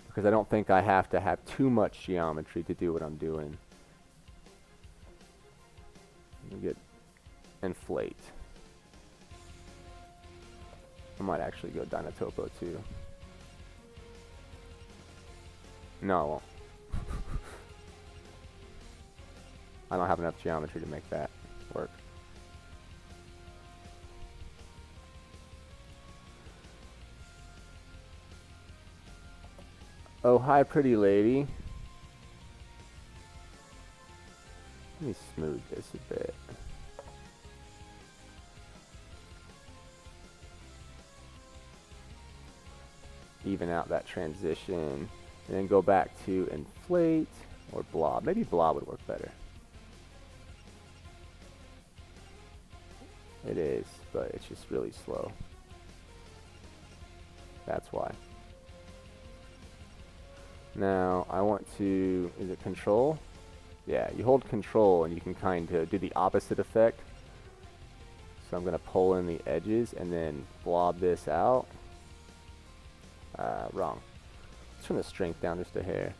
because I don't think I have to have too much geometry to do what I'm doing. Let me get inflate. I might actually go Dynatopo too. No, I won't. I don't have enough geometry to make that work. Oh, hi, pretty lady. Let me smooth this a bit. Even out that transition. And then go back to inflate or blob. Maybe blob would work better. It is, but it's just really slow. That's why. Now, I want to, is it control? Yeah, you hold control and you can kind of do the opposite effect. So I'm going to pull in the edges and then blob this out. Wrong. Let's turn the strength down just a hair.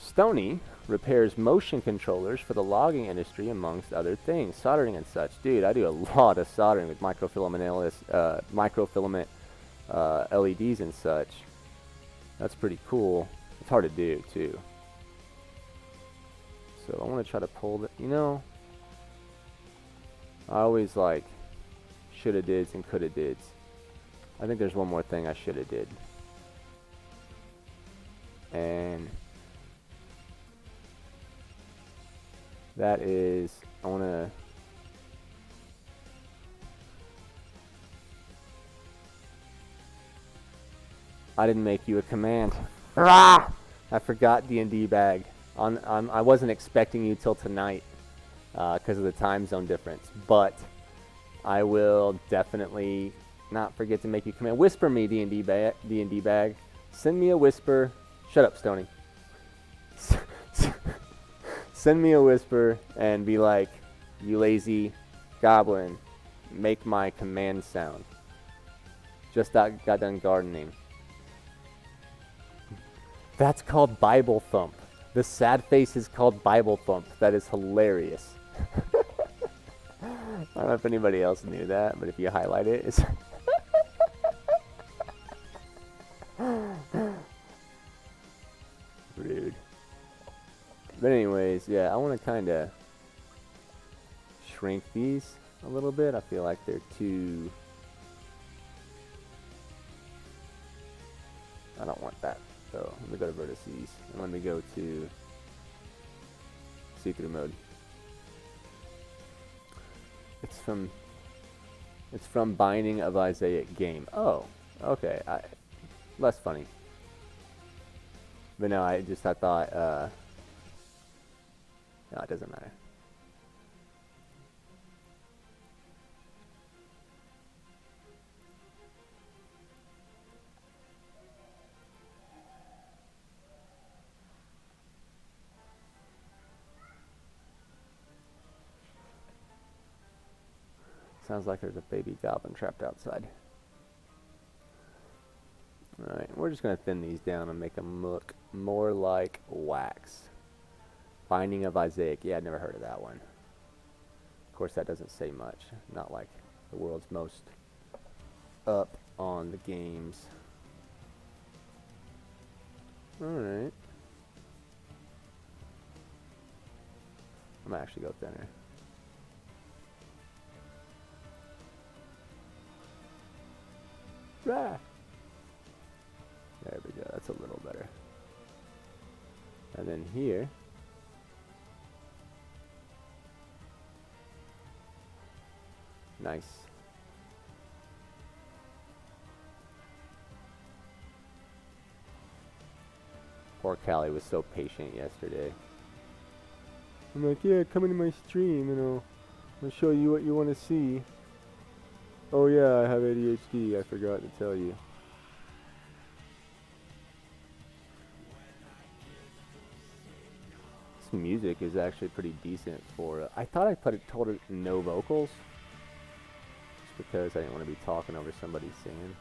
Stony repairs motion controllers for the logging industry, amongst other things. Soldering and such. Dude, I do a lot of soldering with microfilament LEDs and such. That's pretty cool. It's hard to do, too. So I want to try to pull the... You know, I always like shoulda dids and coulda dids. I think there's one more thing I shoulda did. And that is, I want to... I didn't make you a command. Rah! I forgot D&D bag. I wasn't expecting you till tonight because of the time zone difference. But I will definitely not forget to make you command. Whisper me, D&D bag. Send me a whisper. Shut up, Stony. Send me a whisper and be like, you lazy goblin, make my command sound. Just got done gardening. That's called Bible Thump. The sad face is called Bible Thump. That is hilarious. I don't know if anybody else knew that, but if you highlight it, it's... Rude. But anyways, yeah, I want to kind of shrink these a little bit. I feel like they're too... I don't want that. So let me go to vertices and let me go to see-through mode. It's from Binding of Isaiah game. Oh, okay. Less funny. But no, I thought no, it doesn't matter. Sounds like there's a baby goblin trapped outside. Alright, we're just going to thin these down and make them look more like wax. Binding of Isaiah. Yeah, I'd never heard of that one. Of course, that doesn't say much. Not like the world's most up on the games. Alright. I'm going to actually go thinner. Rah! There we go, that's a little better. And then here, nice. Poor Callie was so patient yesterday. I'm like, yeah, come into my stream and I'll show you what you want to see. Oh yeah, I have ADHD, I forgot to tell you. This music is actually pretty decent for, I thought I told it no vocals. Just because I didn't want to be talking over somebody singing.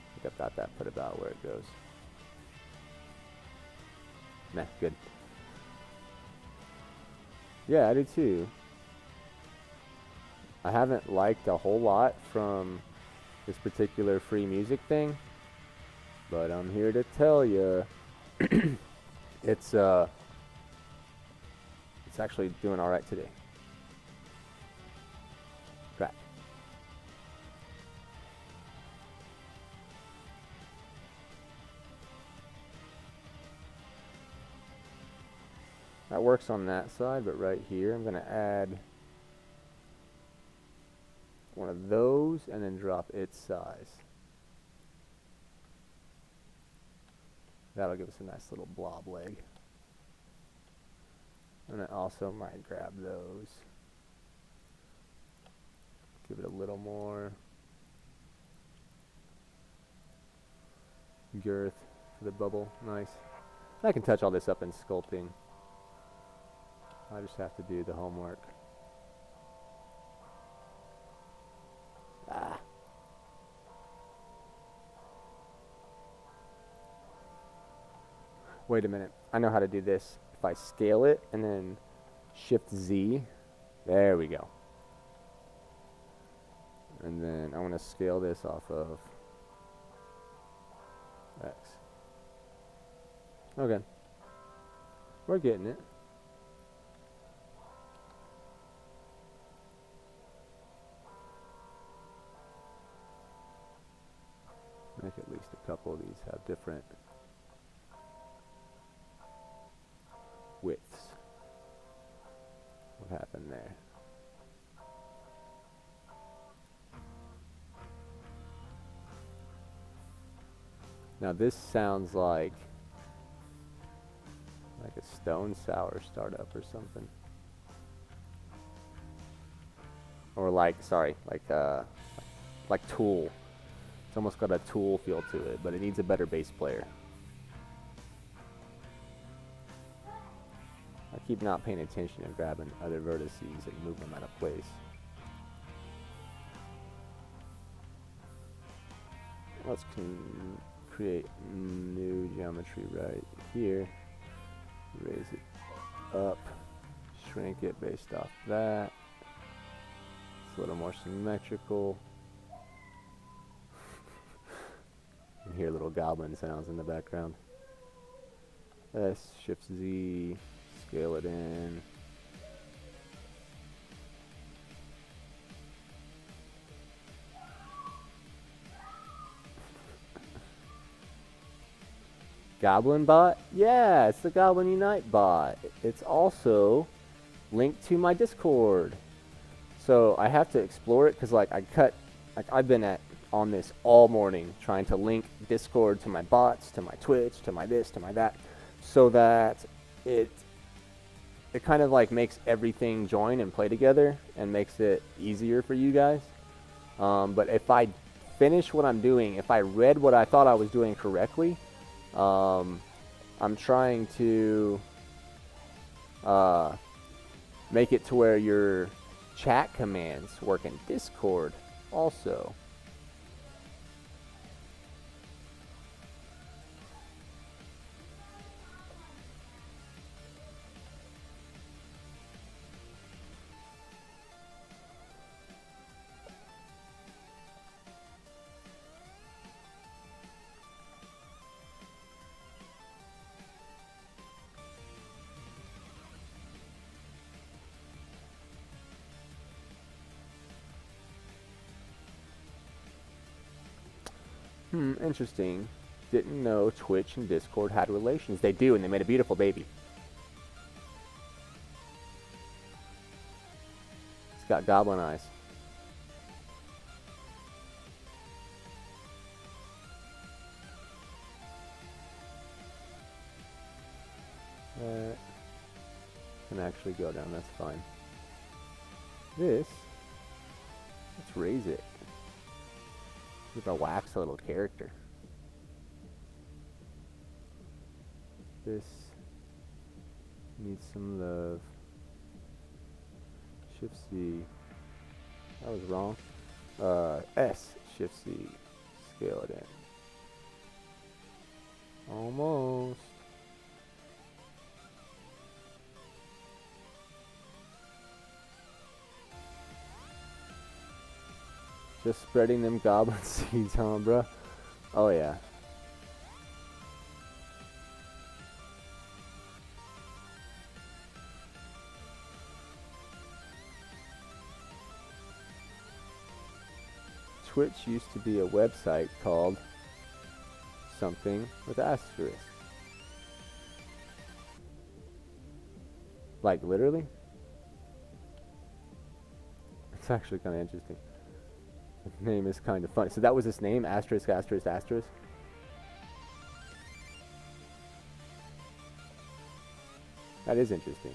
I think I've got that put about where it goes. Nah, good. Yeah, I do too. I haven't liked a whole lot from this particular free music thing, but I'm here to tell you, it's actually doing all right today. Crack. That works on that side, but right here I'm going to add one of those and then drop its size. That'll give us a nice little blob leg. And I also might grab those. Give it a little more girth for the bubble. Nice. I can touch all this up in sculpting. I just have to do the homework. Wait a minute. I know how to do this. If I scale it and then Shift Z, there we go. And then I want to scale this off of X. Okay. We're getting it. Make at least a couple of these have different widths. What happened there? Now this sounds like a stone sour startup or something. Or like Tool. It's almost got a Tool feel to it, but it needs a better bass player. I keep not paying attention and grabbing other vertices and moving them out of place. Let's create new geometry right here. Raise it up, shrink it based off that. It's a little more symmetrical. You hear little goblin sounds in the background. S, Shift Z, scale it in. Goblin bot? Yeah, it's the Goblin Unite bot. It's also linked to my Discord. So I have to explore it because I've been on this all morning trying to link Discord to my bots, to my Twitch, to my this, to my that, so that it kind of like makes everything join and play together and makes it easier for you guys. But if I finish what I'm doing, if I read what I thought I was doing correctly, I'm trying to make it to where your chat commands work in Discord also. Interesting. Didn't know Twitch and Discord had relations. They do, and they made a beautiful baby. It's got goblin eyes. That can actually go down, that's fine. This, let's raise it. Give our wax a little character. This needs some love. Shift C. That was wrong. S, Shift C. Scale it in. Almost. Just spreading them goblin seeds, huh, bruh? Oh, yeah. Twitch used to be a website called something with asterisk. Like, literally? It's actually kind of interesting. The name is kind of funny. So that was his name? Asterisk, asterisk, asterisk? That is interesting.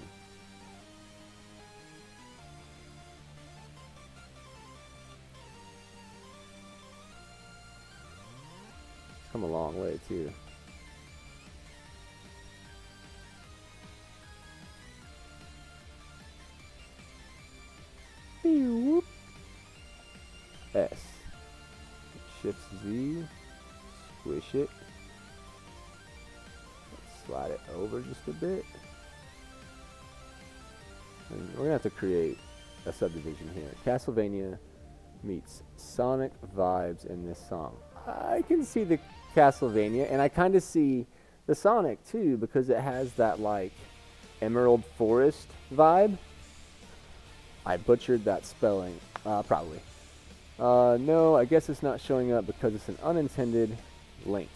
It's come a long way, too. S. Shift Z. Squish it. Let's slide it over just a bit. And we're gonna have to create a subdivision here. Castlevania meets Sonic vibes in this song. I can see the Castlevania, and I kind of see the Sonic too, because it has that like Emerald Forest vibe. I butchered that spelling, probably. No, I guess it's not showing up because it's an unintended link.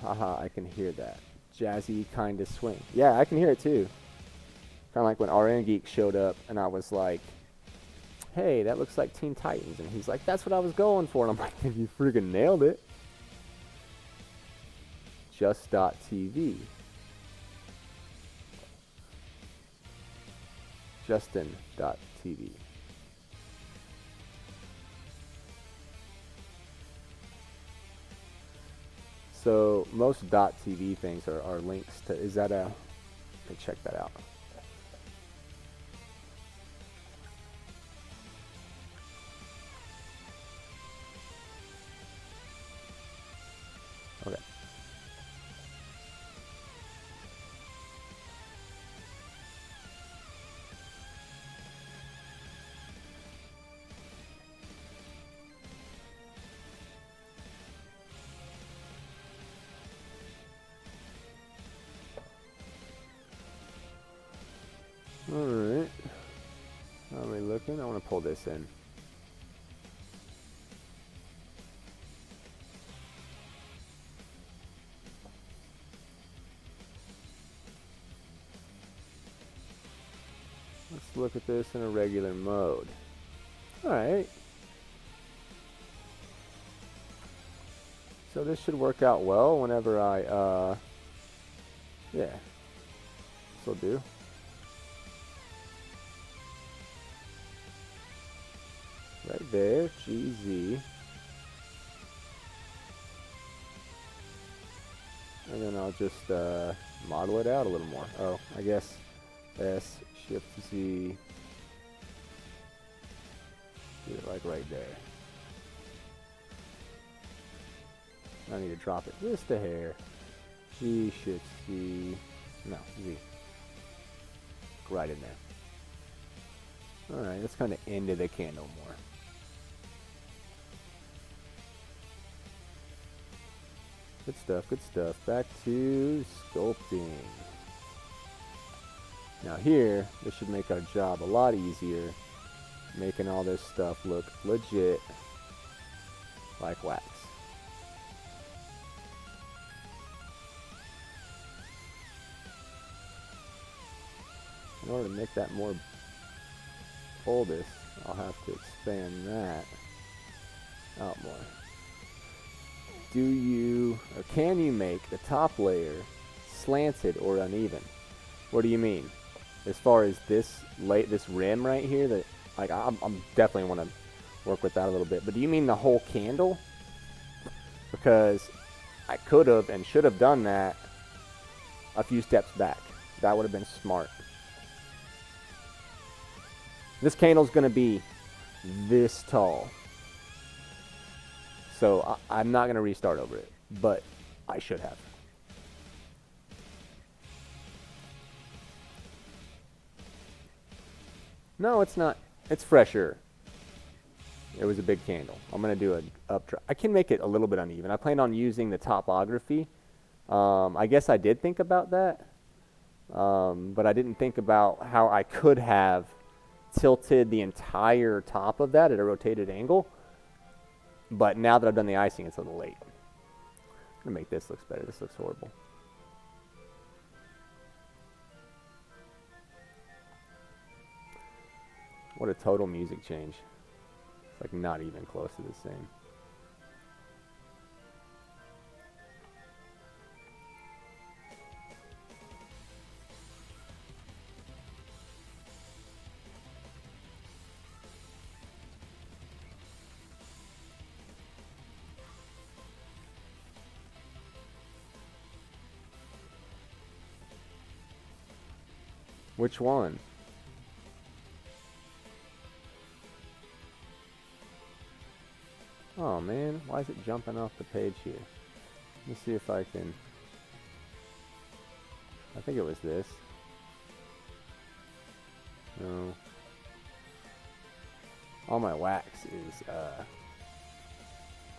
Haha, I can hear that. Jazzy kind of swing. Yeah, I can hear it too. Kind of like when RN Geek showed up and I was like, hey, that looks like Teen Titans. And he's like, that's what I was going for. And I'm like, you freaking nailed it. Just.tv. Justin.tv. So most .tv things are links to, is that a, let me check that out. Okay. Alright. How are we looking? I want to pull this in. Let's look at this in a regular mode. Alright. So this should work out well whenever I, yeah. This will do. Right there, GZ. And then I'll just model it out a little more. Oh, I guess S, Shift Z. Do it like right there. I need to drop it just a hair. G, Shift Z. No, Z. Right in there. Alright, let's kind of into the candle more. Good stuff, good stuff. Back to sculpting. Now here, this should make our job a lot easier, making all this stuff look legit like wax. In order to make that more bulbous, I'll have to expand that out more. do you, or can you make the top layer slanted or uneven? What do you mean? As far as this rim right here, that like I'm definitely want to work with that a little bit. But do you mean the whole candle? Because I could have and should have done that a few steps back. That would have been smart. This candle's going to be this tall. So I'm not going to restart over it, but I should have. No, it's not. It's fresher. It was a big candle. I'm going to do an updraft. I can make it a little bit uneven. I plan on using the topography. I guess I did think about that, but I didn't think about how I could have tilted the entire top of that at a rotated angle. But now that I've done the icing, it's a little late. I'm going to make this look better. This looks horrible. What a total music change. It's like not even close to the same. Which one? Oh man, why is it jumping off the page here? Let me see if I can. I think it was this. No. All my wax is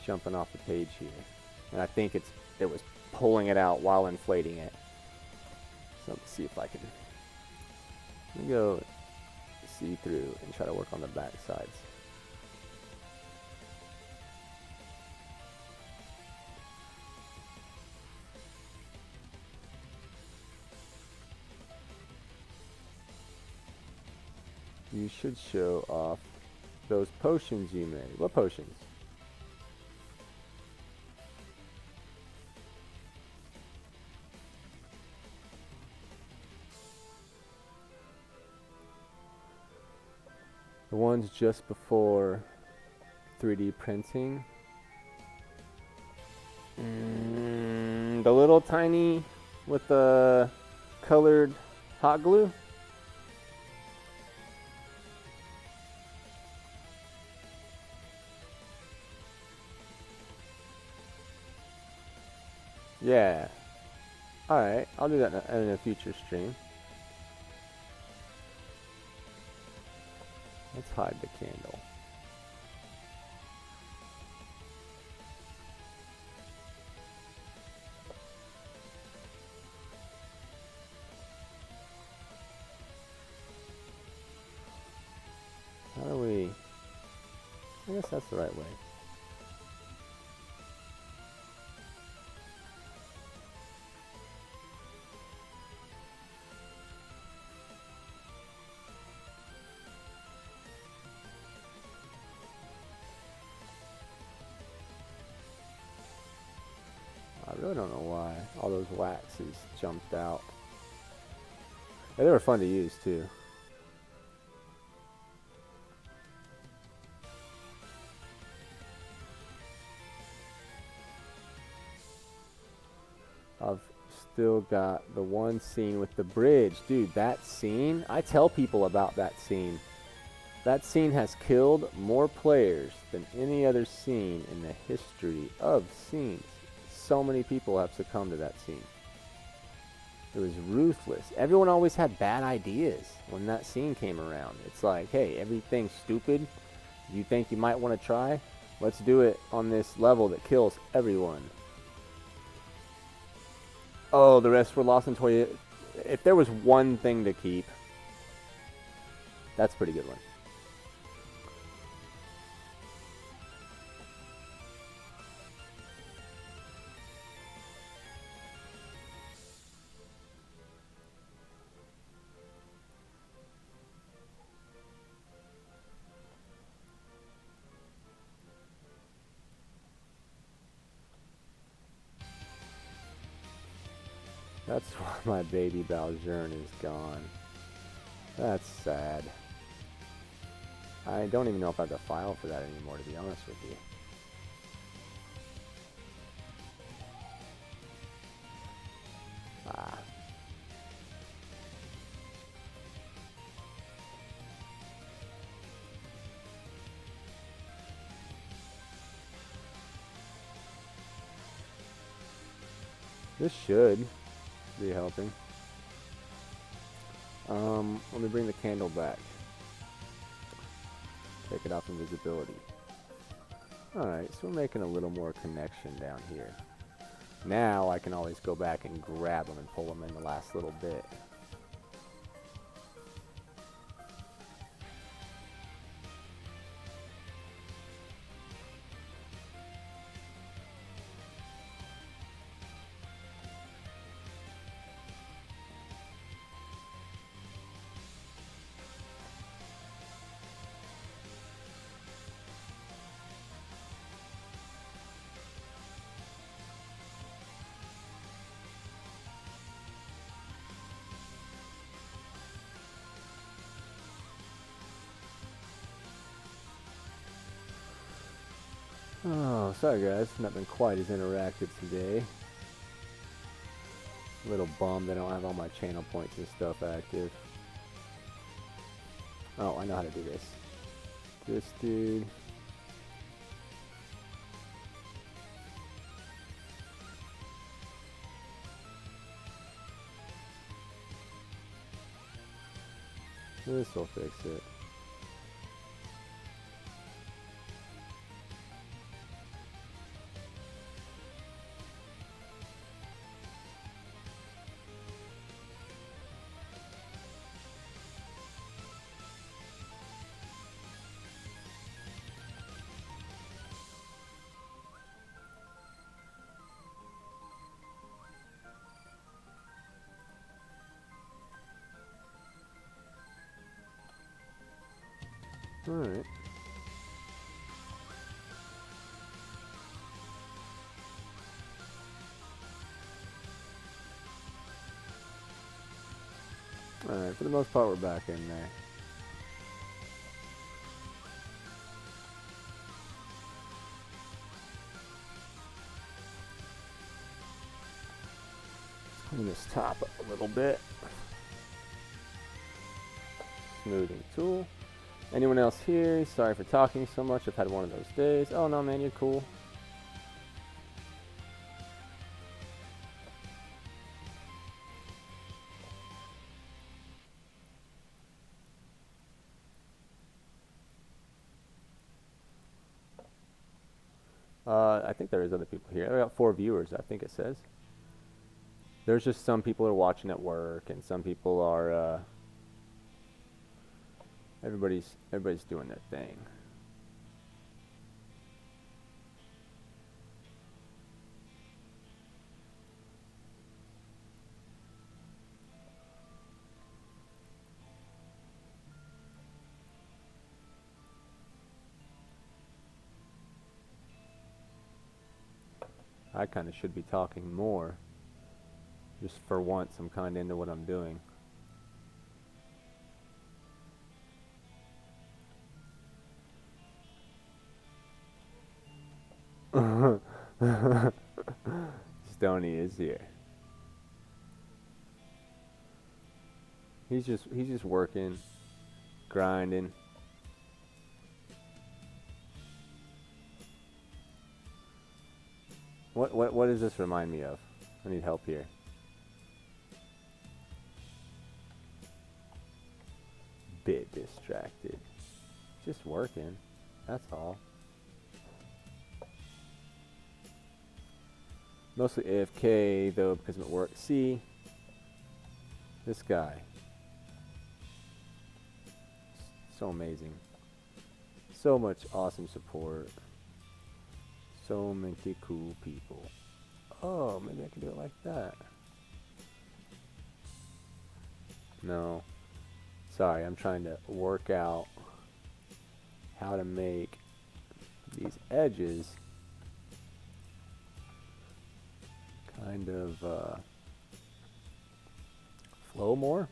jumping off the page here. And I think it was pulling it out while inflating it. So let's see if I can. Let me go see through and try to work on the back sides. You should show off those potions you made. What potions? The ones just before 3D printing. The little tiny with the colored hot glue. Yeah. Alright, I'll do that in a future stream. Let's hide the candle. How do we... I guess that's the right way. I really don't know why all those waxes jumped out. Yeah, they were fun to use too. I've still got the one scene with the bridge. Dude, that scene, I tell people about that scene. That scene has killed more players than any other scene in the history of scenes. So many people have succumbed to that scene. It was ruthless. Everyone always had bad ideas when that scene came around. It's like, hey, everything's stupid. You think you might want to try? Let's do it on this level that kills everyone. Oh, the rest were lost in toy. If there was one thing to keep, that's a pretty good one. That's why my baby Balzern is gone. That's sad. I don't even know if I have the file for that anymore, to be honest with you. Ah. This should be helping. Let me bring the candle back. Take it off invisibility. Alright, so we're making a little more connection down here. Now I can always go back and grab them and pull them in the last little bit. Oh, sorry guys, not been quite as interactive today. A little bummed I don't have all my channel points and stuff active. Oh, I know how to do this. This dude. This will fix it. Alright. Alright, for the most part we're back in there. Let's clean this top up a little bit. Smoothing tool. Anyone else here? Sorry for talking so much. I've had one of those days. Oh no, man, you're cool. I think there is other people here. I got 4 viewers, I think it says. There's just some people are watching at work, and some people are. Everybody's doing their thing. I kind of should be talking more. Just for once, I'm kind of into what I'm doing. Stony is here. He's just working, grinding. What does this remind me of? I need help here. Bit distracted. Just working. That's all. Mostly AFK though because I'm at work. See, this guy. So amazing. So much awesome support. So many cool people. Oh, maybe I can do it like that. No. Sorry, I'm trying to work out how to make these edges kind of flow more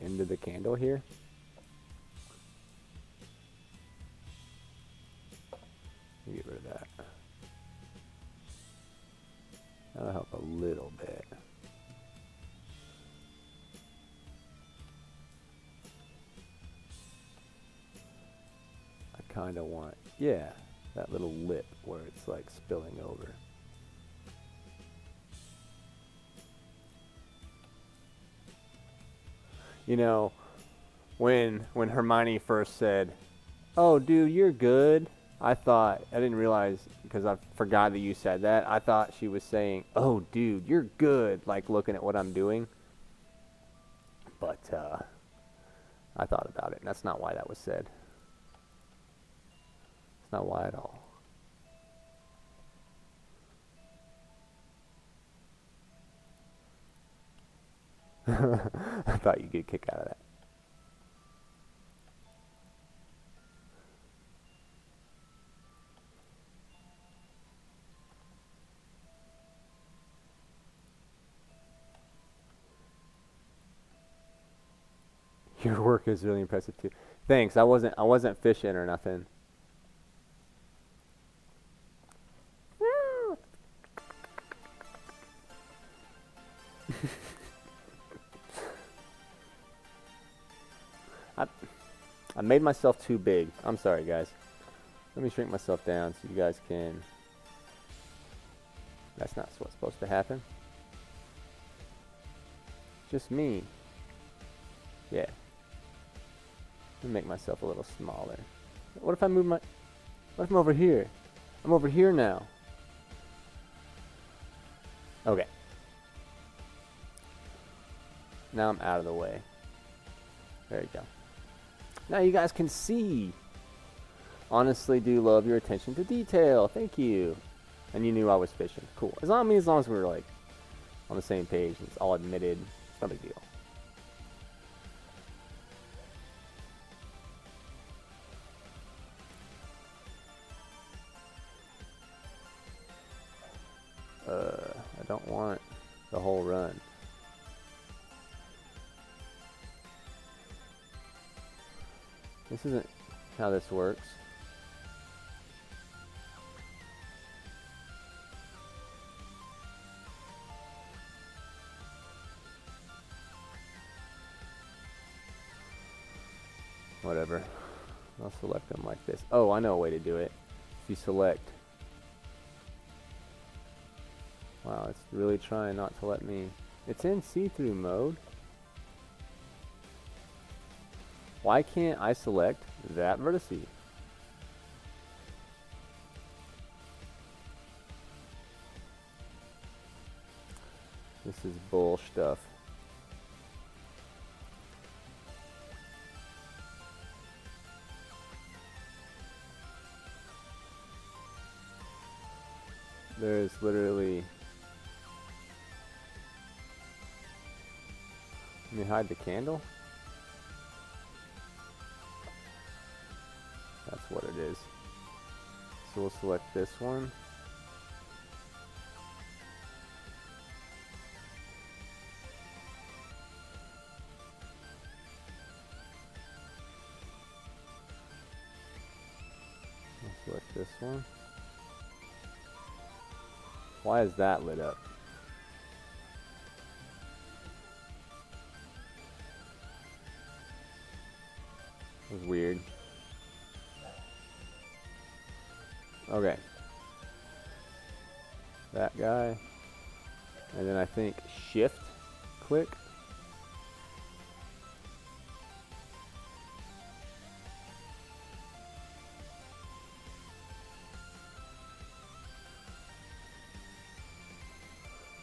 into the candle here. Get rid of that. That'll help a little bit. I kind of want, yeah, that little lip where it's like spilling over. You know, when Hermione first said, "Oh, dude, you're good," I didn't realize, because I forgot that you said that. I thought she was saying, "Oh, dude, you're good," like looking at what I'm doing. But I thought about it, and that's not why that was said. It's not why at all. I thought you'd get a kick out of that. Your work is really impressive too. Thanks. I wasn't fishing or nothing. I made myself too big. I'm sorry, guys. Let me shrink myself down so you guys can... That's not what's supposed to happen. Just me. Yeah. Let me make myself a little smaller. What if I move my... What if I'm over here? I'm over here now. Okay. Now I'm out of the way. There you go. Now you guys can see. Honestly, do love your attention to detail. Thank you. And you knew I was fishing. Cool. As long as we were like on the same page, it's all admitted. It's no big deal. I don't want the whole run. This isn't how this works. Whatever. I'll select them like this. Oh, I know a way to do it. If you select... Wow, it's really trying not to let me... It's in see-through mode. Why can't I select that vertice? This is bull stuff. There's literally... Let me hide the candle. That's what it is. So we'll select this one. We'll select this one. Why is that lit up? It was weird. Okay. That guy. And then I think shift click.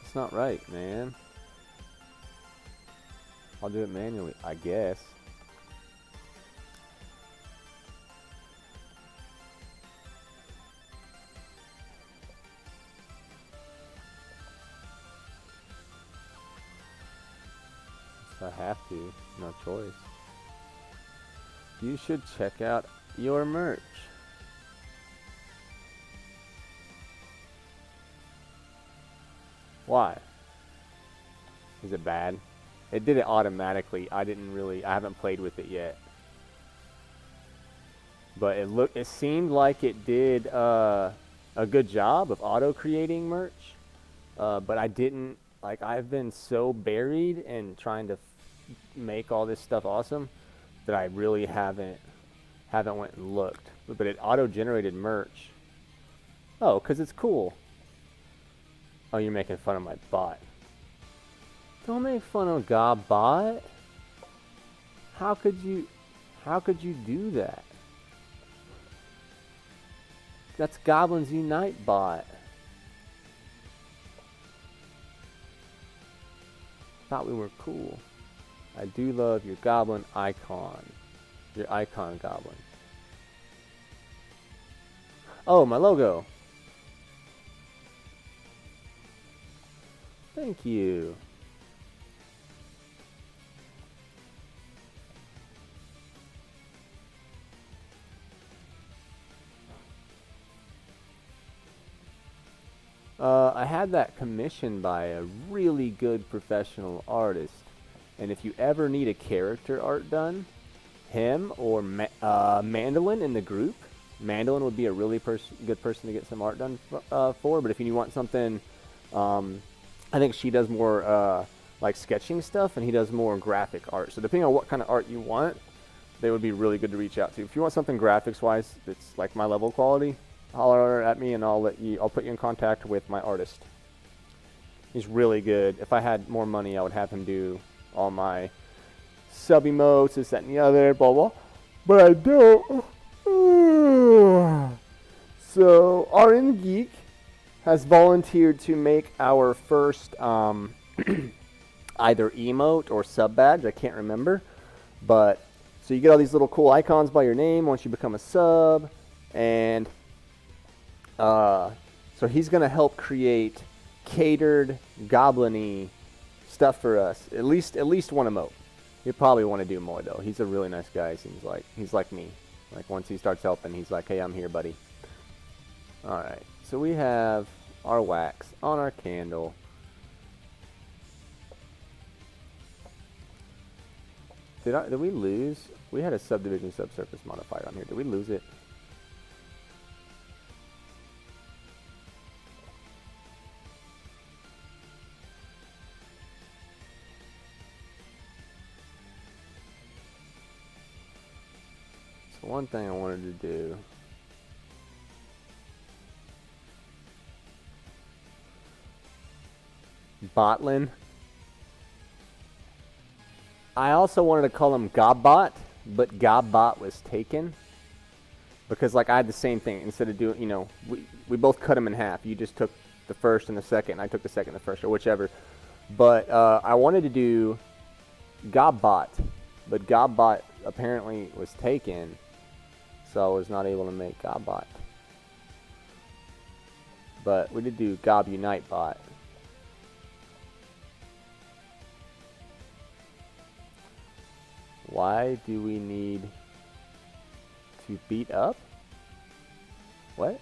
It's not right, man. I'll do it manually, I guess. I have to, no choice. You should check out your merch. Why? Is it bad? It did it automatically. I haven't played with it yet. But it seemed like it did a good job of auto-creating merch. But I didn't, like, I've been so buried in trying to make all this stuff awesome that I really haven't went and looked. But it auto-generated merch. Oh, because it's cool. Oh, you're making fun of my bot. Don't make fun of GobBot. How could you do that? That's Goblins Unite bot. Thought we were cool. I do love your goblin icon. Your icon goblin. Oh, my logo. Thank you. I had that commissioned by a really good professional artist, and if you ever need a character art done, him or Mandolin in the group, Mandolin would be a really good person to get some art done for. But if you want something, I think she does more like sketching stuff, and he does more graphic art. So depending on what kind of art you want, they would be really good to reach out to. If you want something graphics-wise that's like my level quality, holler at me and I'll put you in contact with my artist. He's really good. If I had more money, I would have him do all my sub emotes, this, that, and the other, blah, blah. But I don't. So, RN Geek has volunteered to make our first either emote or sub badge. I can't remember. But, so you get all these little cool icons by your name once you become a sub. And so he's going to help create catered goblin-y stuff for us. At least one emote. He'll probably want to do more though. He's a really nice guy. Seems like he's like me. Like once he starts helping, he's like, "Hey, I'm here, buddy." All right. So we have our wax on our candle. Did we lose? We had a subdivision subsurface modifier on here. Did we lose it? One thing I wanted to do. Botlin. I also wanted to call him GobBot, but GobBot was taken. Because like I had the same thing. Instead of doing, we both cut him in half. You just took the first and the second, and I took the second and the first, or whichever. But I wanted to do GobBot, but GobBot apparently was taken. So I was not able to make GobBot. But we did do Gob Unite Bot. Why do we need to beat up? What?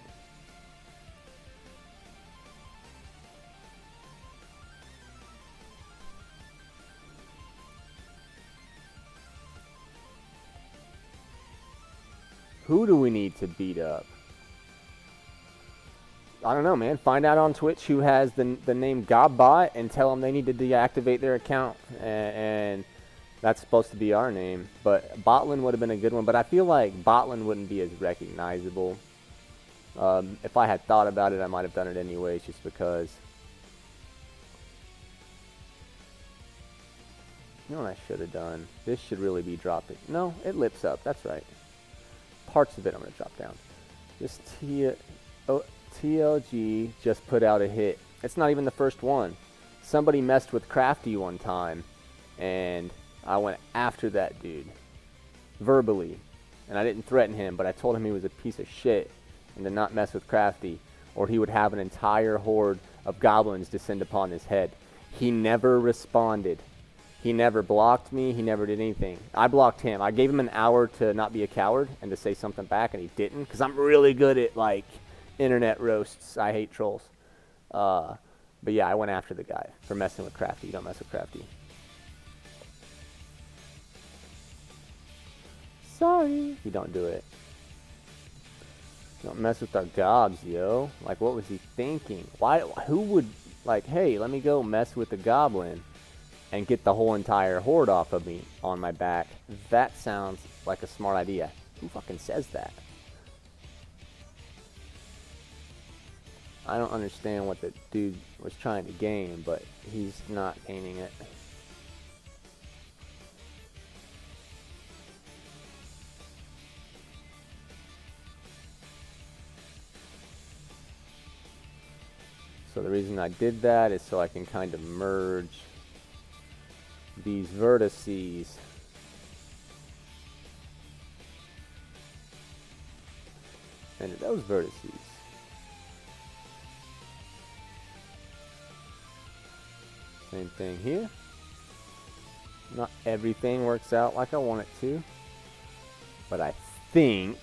Who do we need to beat up? I don't know, man. Find out on Twitch who has the name GobBot and tell them they need to deactivate their account. And that's supposed to be our name. But Botlin would have been a good one. But I feel like Botlin wouldn't be as recognizable. If I had thought about it, I might have done it anyways, just because. You know what I should have done? This should really be dropping. No, it lips up. That's right. Parts of it I'm going to drop down. This TLG just put out a hit. It's not even the first one. Somebody messed with Crafty one time, and I went after that dude verbally. And I didn't threaten him, but I told him he was a piece of shit and to not mess with Crafty, or he would have an entire horde of goblins descend upon his head. He never responded. He never blocked me. He never did anything. I blocked him. I gave him an hour to not be a coward and to say something back, and he didn't, because I'm really good at, like, internet roasts. I hate trolls. But yeah, I went after the guy for messing with Crafty. You don't mess with Crafty. sorry. You don't do it. Don't mess with our gobs, yo. Like, what was he thinking? Why? Who would, like, hey, let me go mess with the goblin and get the whole entire horde off of me on my back? That sounds like a smart idea. Who fucking says that? I don't understand what the dude was trying to gain, but he's not gaining it. So the reason I did that is so I can kind of merge these vertices into those vertices. Same thing here. Not everything works out like I want it to, but I think,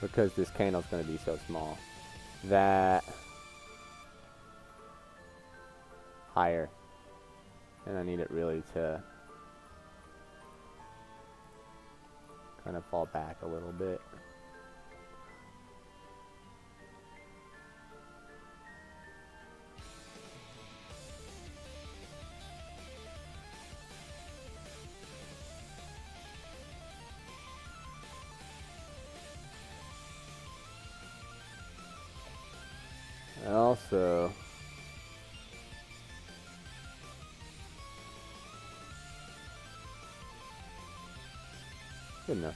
because this candle's going to be so small, that higher, and I need it really to kind of fall back a little bit. And also, good enough.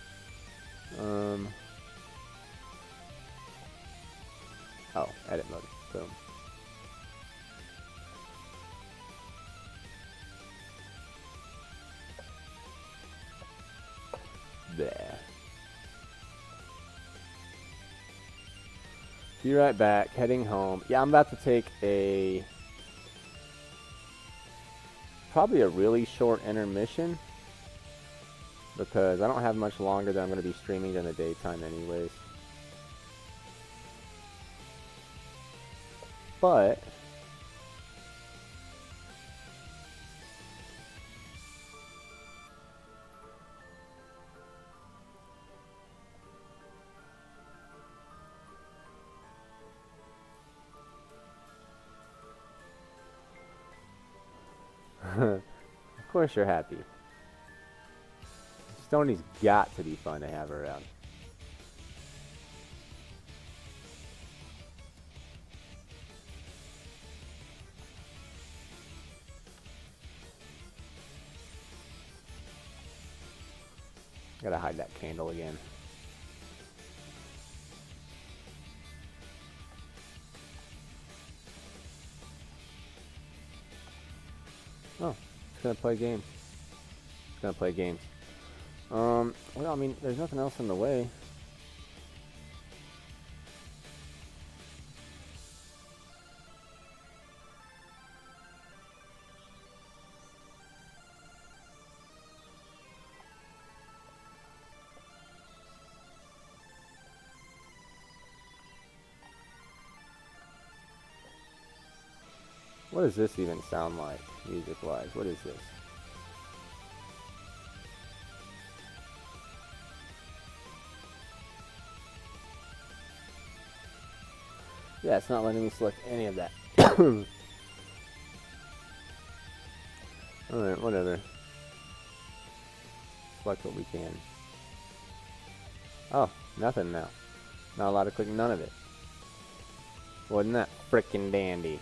Oh, edit mode. Boom. There. Be right back. Heading home. Yeah, I'm about to take probably a really short intermission, because I don't have much longer that I'm going to be streaming in the daytime anyways. But of course you're happy. Stoney's got to be fun to have around. Gotta hide that candle again. Oh, it's gonna play games. It's gonna play games. Well, I mean, there's nothing else in the way. What does this even sound like, music-wise? What is this? Yeah, it's not letting me select any of that. Alright, whatever. Select what we can. Oh, nothing now. Not allowed to click none of it. Wasn't that frickin' dandy?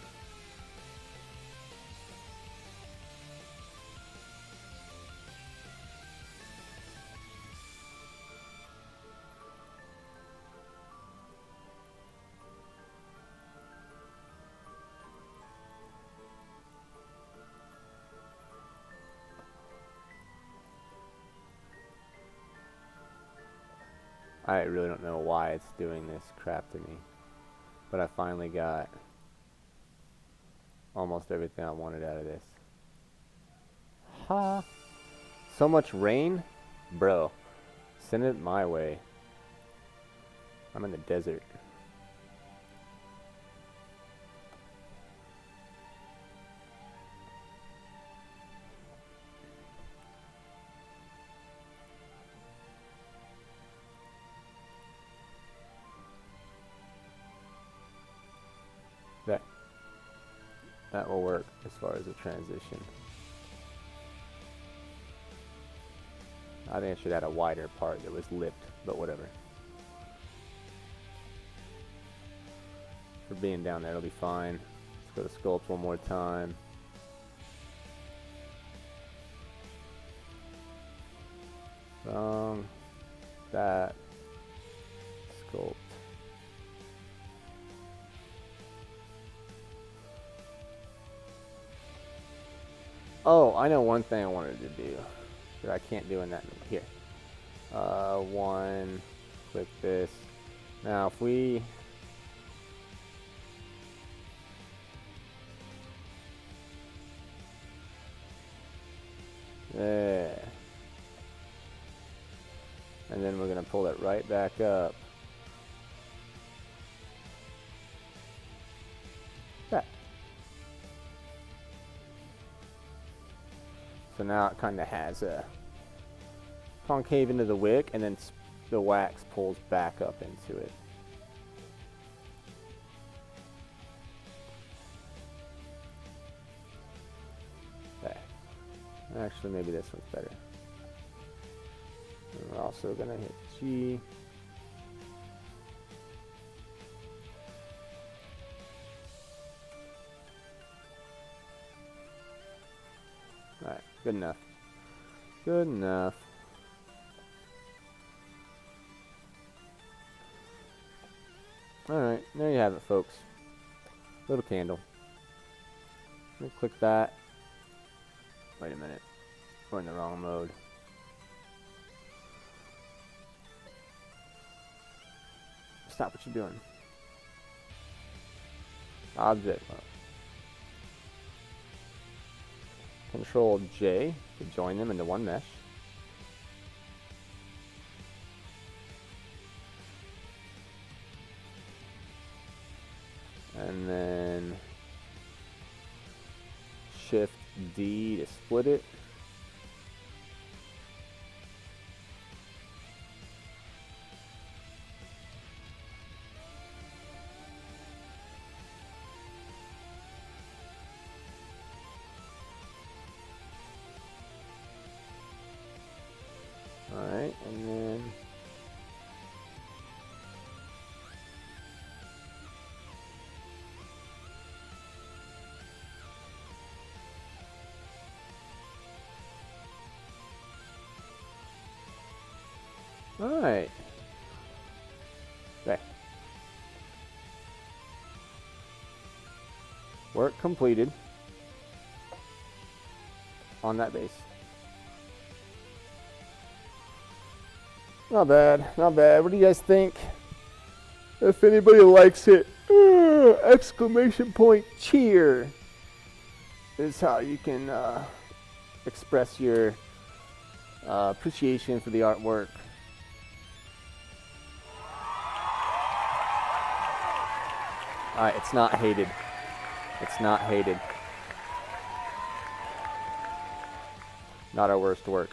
I really don't know why it's doing this crap to me, but I finally got almost everything I wanted out of this. Ha! So much rain? Bro, send it my way. I'm in the desert. That will work as far as a transition. I think I should add a wider part that was lipped, but whatever. For being down there, it'll be fine. Let's go to Sculpt one more time. That Sculpt. Oh, I know one thing I wanted to do that I can't do in that here. One, click this. Now if we there. And then we're going to pull it right back up. That. So now it kind of has a concave into the wick, and then the wax pulls back up into it. Okay. Actually, maybe this one's better. And we're also going to hit G. Alright, good enough. Good enough. Alright, there you have it, folks. Little candle. Let me click that. Wait a minute. We're in the wrong mode. Stop what you're doing. Object mode. Control J to join them into one mesh. And then Shift D to split it. Alright, and then alright. Okay. Work completed on that base. Not bad, not bad. What do you guys think? If anybody likes it, exclamation point cheer is how you can express your appreciation for the artwork. Alright, it's not hated. It's not hated. Not our worst work.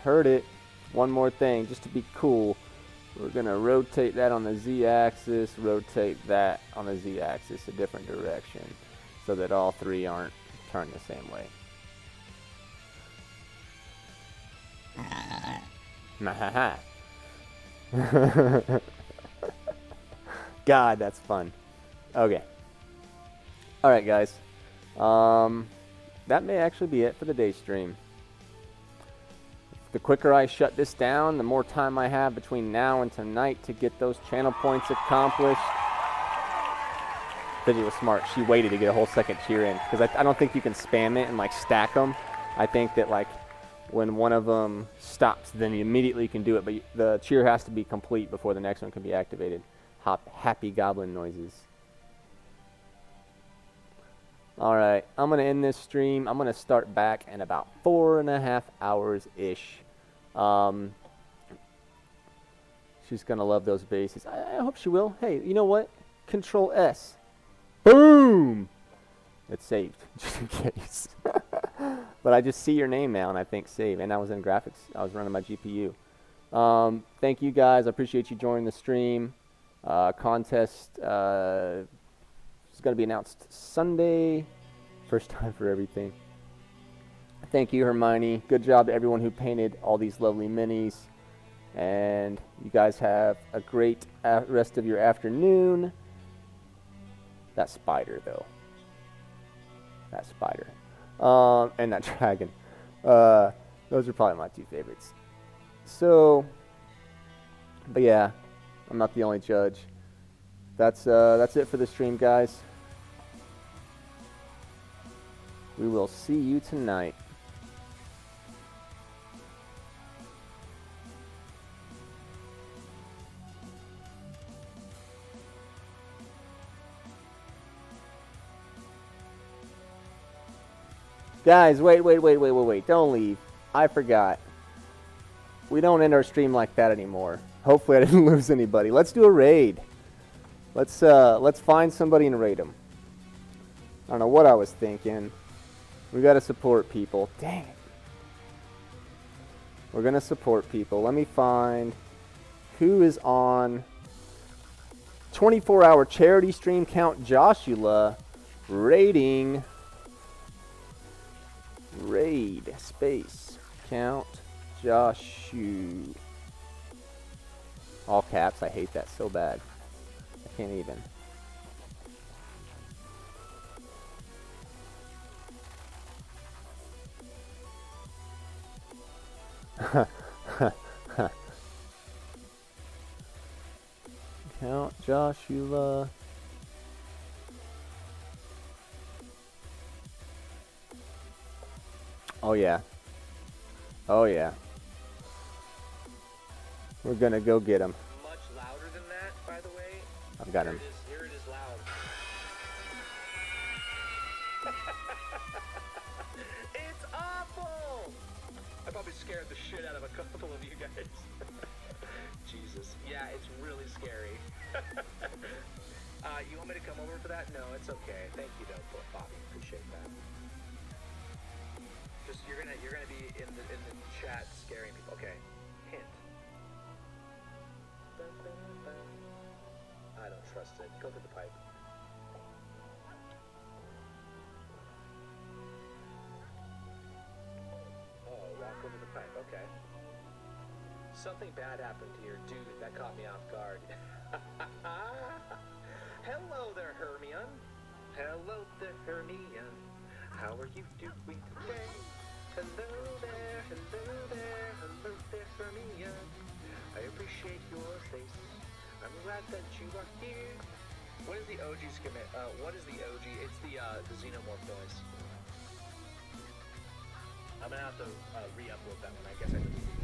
Heard it. One more thing, just to be cool, we're going to rotate that on the Z-axis, rotate that on the Z-axis a different direction, so that all three aren't turned the same way. God, that's fun. Okay. Alright, guys. That may actually be it for the day stream. The quicker I shut this down, the more time I have between now and tonight to get those channel points accomplished. Fidget was smart. She waited to get a whole second cheer in, because I don't think you can spam it and like stack them. I think that like when one of them stops, then you immediately can do it, but the cheer has to be complete before the next one can be activated. Happy goblin noises. Alright, I'm going to end this stream. I'm going to start back in about 4.5 hours-ish. She's going to love those bases. I hope she will. Hey, you know what? Control S. Boom! It's saved, just in case. But I just see your name now, and I think save. And I was in graphics. I was running my GPU. Thank you, guys. I appreciate you joining the stream. Contest It's going to be announced Sunday. First time for everything. Thank you, Hermione. Good job to everyone who painted all these lovely minis. And you guys have a great rest of your afternoon. That spider, though. That spider. And that dragon. Those are probably my two favorites. So, but yeah, I'm not the only judge. That's it for the stream, guys. We will see you tonight. Guys, wait. Don't leave. I forgot. We don't end our stream like that anymore. Hopefully I didn't lose anybody. Let's do a raid. Let's find somebody and raid them. I don't know what I was thinking. We gotta support people. Dang it. We're gonna support people. Let me find who is on 24-hour charity stream. Count Joshua raiding. Raid space Count Joshua. All caps. I hate that so bad. I can't even. Count Joshua. Oh yeah. Oh yeah. We're gonna go get him. Much louder than that, by the way. I've got him. Here it is loud. It's awful! I probably scared the shit out of a couple of you guys. Jesus. Yeah, it's really scary. You want me to come over for that? No, it's okay. Thank you though, Bobby. Appreciate that. Just you're gonna be in the chat scaring people. Okay. Hint. I don't trust it. Go through the pipe. Oh, walk over the pipe. Okay. Something bad happened to your dude. That caught me off guard. Hello there, Hermione. Hello there, Hermione. How are you doing today? Hello there, hello there, hello there, Hermione. I appreciate your face. I'm glad that you are here. What is the OG skimmet? What is the OG? It's the xenomorph noise. I'm gonna have to re-upload that one. I guess I did.